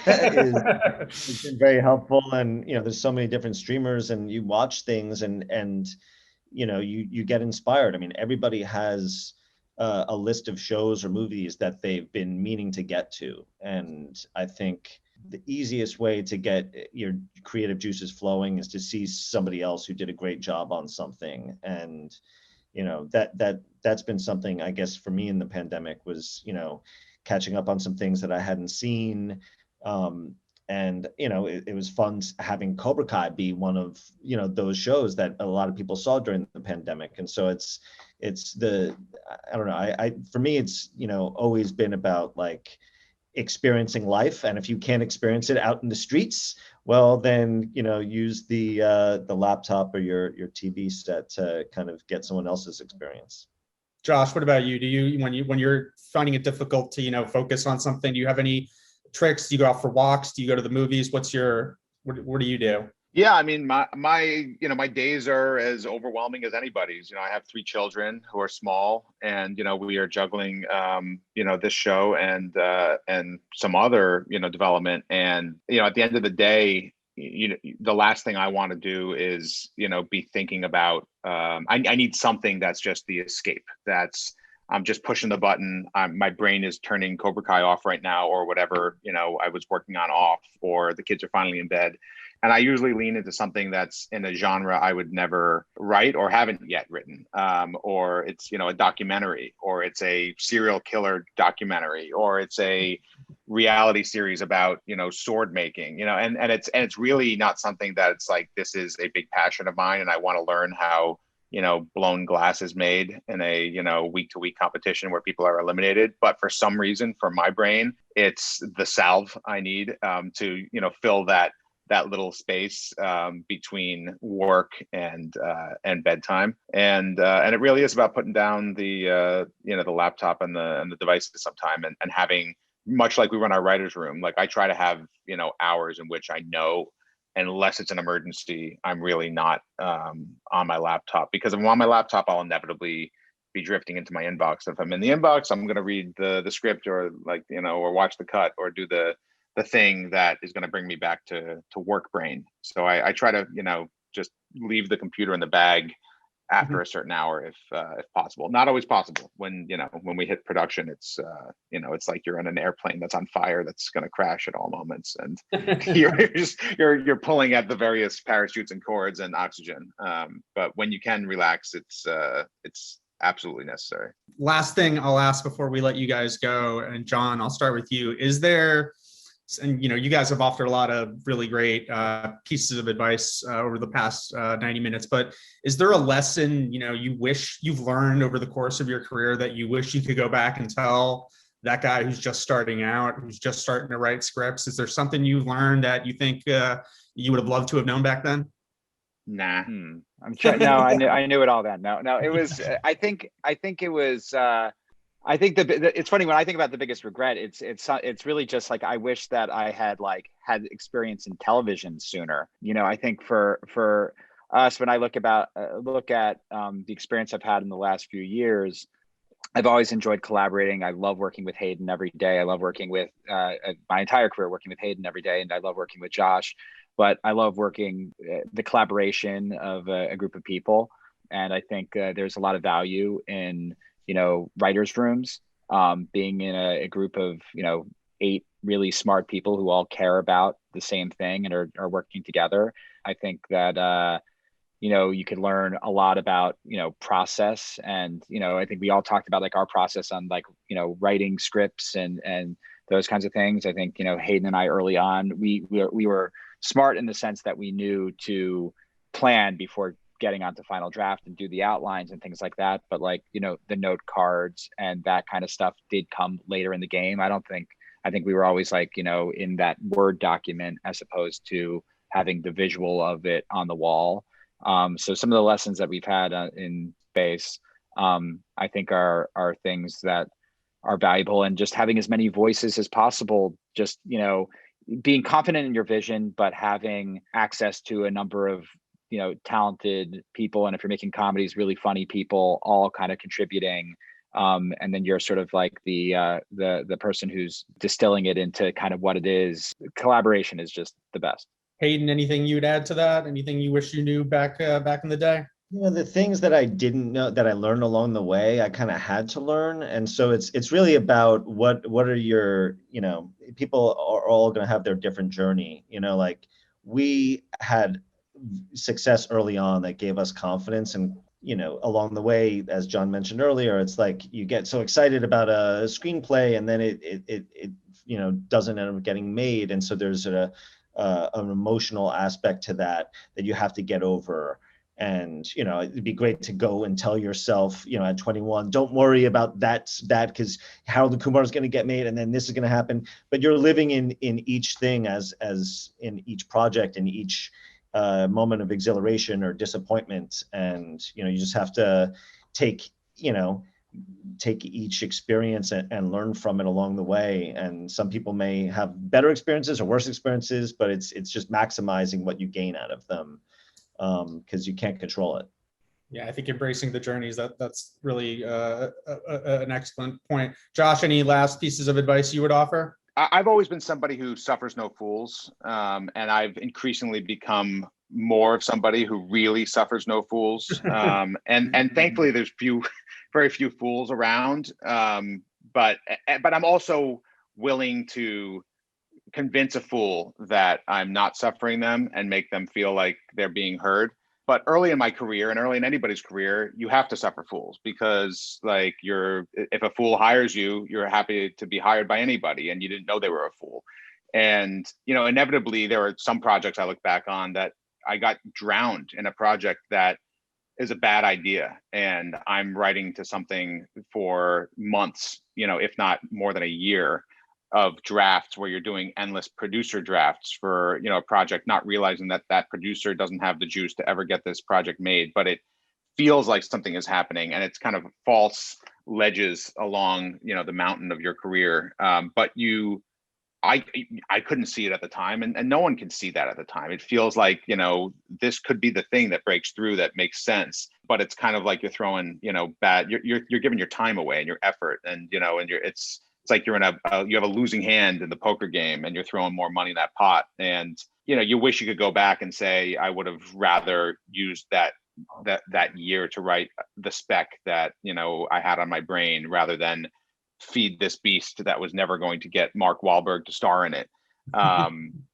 has been very helpful, and there's so many different streamers, and you watch things, and you get inspired. I mean, everybody has a list of shows or movies that they've been meaning to get to, and I think the easiest way to get your creative juices flowing is to see somebody else who did a great job on something. And that's been something, I guess, for me in the pandemic was catching up on some things that I hadn't seen. And it was fun having Cobra Kai be one of those shows that a lot of people saw during the pandemic. And so it's I don't know, I for me it's always been about like experiencing life, and if you can't experience it out in the streets, well then use the laptop or your TV set to kind of get someone else's experience. Josh, what about you? Do you when you're finding it difficult to focus on something, do you have any tricks? Do you go out for walks? Do you go to the movies? What do you do? Yeah, I mean, my days are as overwhelming as anybody's. I have three children who are small, and we are juggling this show and some other development. And at the end of the day, the last thing I want to do is be thinking about. I need something that's just the escape. I'm just pushing the button. My brain is turning Cobra Kai off right now, or whatever I was working on off, or the kids are finally in bed. And I usually lean into something that's in a genre I would never write or haven't yet written, or it's a documentary, or it's a serial killer documentary, or it's a reality series about sword making, and it's really not something that it's like, this is a big passion of mine, and I want to learn how blown glass is made in a week-to-week competition where people are eliminated. But for some reason, for my brain, it's the salve I need to fill that little space between work and bedtime, and it really is about putting down the laptop and the devices sometime, and having, much like we run our writers' room, like I try to have hours in which I know, unless it's an emergency, I'm really not on my laptop, because if I'm on my laptop, I'll inevitably be drifting into my inbox. If I'm in the inbox, I'm going to read the script, or or watch the cut, or do the thing that is going to bring me back to work brain. So I try to just leave the computer in the bag after a certain hour, if possible. Not always possible. When we hit production, it's it's like you're on an airplane that's on fire, that's going to crash at all moments, and you're pulling at the various parachutes and cords and oxygen. But when you can relax, it's absolutely necessary. Last thing I'll ask before we let you guys go, and John, I'll start with you. Is there, and you guys have offered a lot of really great pieces of advice over the past 90 minutes, but is there a lesson you wish you've learned over the course of your career that you wish you could go back and tell that guy who's just starting out, who's just starting to write scripts? Is there something you learned that you think you would have loved to have known back then? Nah. I'm sure. No, I knew it all then. No, it was. I think it was. I think it's funny when I think about the biggest regret. It's really just like, I wish that I had experience in television sooner. I think for us, when I look at the experience I've had in the last few years, I've always enjoyed collaborating. I love working with Hayden every day. I love working with my entire career working with Hayden every day, and I love working with Josh. But I love working the collaboration of a group of people, and I think there's a lot of value in writers' rooms, being in a group of 8 really smart people who all care about the same thing and are working together. I think that you could learn a lot about process, and I think we all talked about our process on writing scripts and those kinds of things. I think Hayden and I early on, we were smart in the sense that we knew to plan before getting onto final draft and do the outlines and things like that. But the note cards and that kind of stuff did come later in the game. I think we were always in that Word document, as opposed to having the visual of it on the wall. So some of the lessons that we've had in base, I think are things that are valuable, and just having as many voices as possible, just, being confident in your vision, but having access to a number of, talented people. And if you're making comedies, really funny people all kind of contributing. And then you're sort of like the person who's distilling it into kind of what it is. Collaboration is just the best. Hayden, anything you'd add to that? Anything you wish you knew back in the day? The things that I didn't know that I learned along the way, I kind of had to learn. And so it's really about what are your, people are all going to have their different journey. Like we had success early on that gave us confidence, and along the way, as John mentioned earlier, it's like you get so excited about a screenplay and then it doesn't end up getting made. And so there's an emotional aspect to that you have to get over. And, it'd be great to go and tell yourself, at 21, don't worry about that because Harold and Kumar is going to get made and then this is going to happen. But you're living in each thing as in each project, in each moment of exhilaration or disappointment. And, you just have to take each experience and learn from it along the way. And some people may have better experiences or worse experiences, but it's just maximizing what you gain out of them. Because you can't control it. Yeah, I think embracing the journeys, that's really an excellent point. Josh, any last pieces of advice you would offer? I've always been somebody who suffers no fools, and I've increasingly become more of somebody who really suffers no fools. And thankfully, there's very few fools around. But I'm also willing to convince a fool that I'm not suffering them and make them feel like they're being heard. But early in my career and early in anybody's career, you have to suffer fools, because like if a fool hires you, you're happy to be hired by anybody and you didn't know they were a fool. And, inevitably there are some projects I look back on that I got drowned in a project that is a bad idea. And I'm writing to something for months, if not more than a year, of drafts where you're doing endless producer drafts for a project, not realizing that producer doesn't have the juice to ever get this project made, but it feels like something is happening, and it's kind of false ledges along the mountain of your career. But I couldn't see it at the time, and no one can see that at the time. It feels like this could be the thing that breaks through, that makes sense, but it's kind of like you're throwing bad. You're giving your time away and your effort, and it's like you're you have a losing hand in the poker game and you're throwing more money in that pot. And, you wish you could go back and say, I would have rather used that year to write the spec that, I had on my brain, rather than feed this beast that was never going to get Mark Wahlberg to star in it.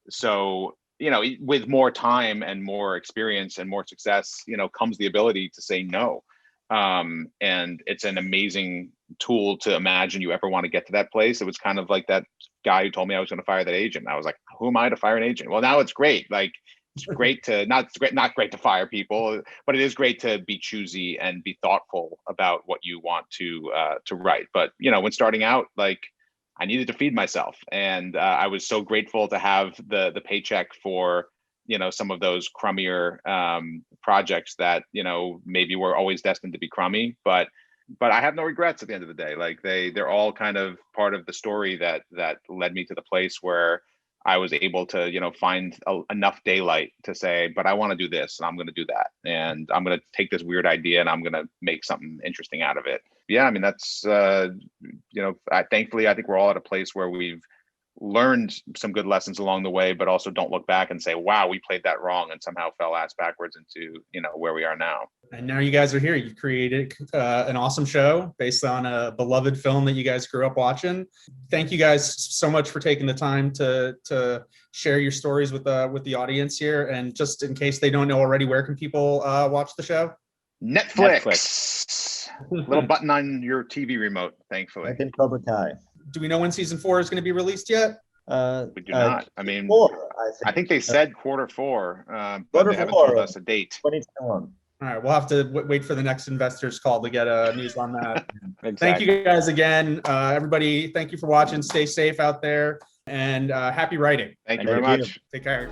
So, with more time and more experience and more success, comes the ability to say no. And it's an amazing tool to imagine you ever want to get to that place. It was kind of like that guy who told me I was going to fire that agent. I was like, who am I to fire an agent? Well, now it's great. Like, it's great to not great to fire people, but it is great to be choosy and be thoughtful about what you want to write. But when starting out, like, I needed to feed myself, and I was so grateful to have the paycheck for some of those crummier projects that maybe were always destined to be crummy, but I have no regrets at the end of the day. Like they're all kind of part of the story that led me to the place where I was able to find enough daylight to say, but I want to do this and I'm going to do that, and I'm going to take this weird idea and I'm going to make something interesting out of it. Yeah, I mean, that's thankfully I think we're all at a place where we've learned some good lessons along the way, but also don't look back and say, wow, we played that wrong, and somehow fell ass backwards into where we are now. And now you guys are here. You created an awesome show based on a beloved film that you guys grew up watching. Thank you guys so much for taking the time to share your stories with the audience here. And just in case they don't know already, where can people watch the show? Netflix. Little button on your TV remote, thankfully. I think Cobra Kai. Do we know when season 4 is going to be released yet? We do not. I mean, I think they said Q4, but they haven't told us a date. 2021. All right, we'll have to wait for the next investors call to get news on that. Exactly. Thank you guys again. Everybody, thank you for watching. Stay safe out there, and happy writing. Thank you very much. Take care.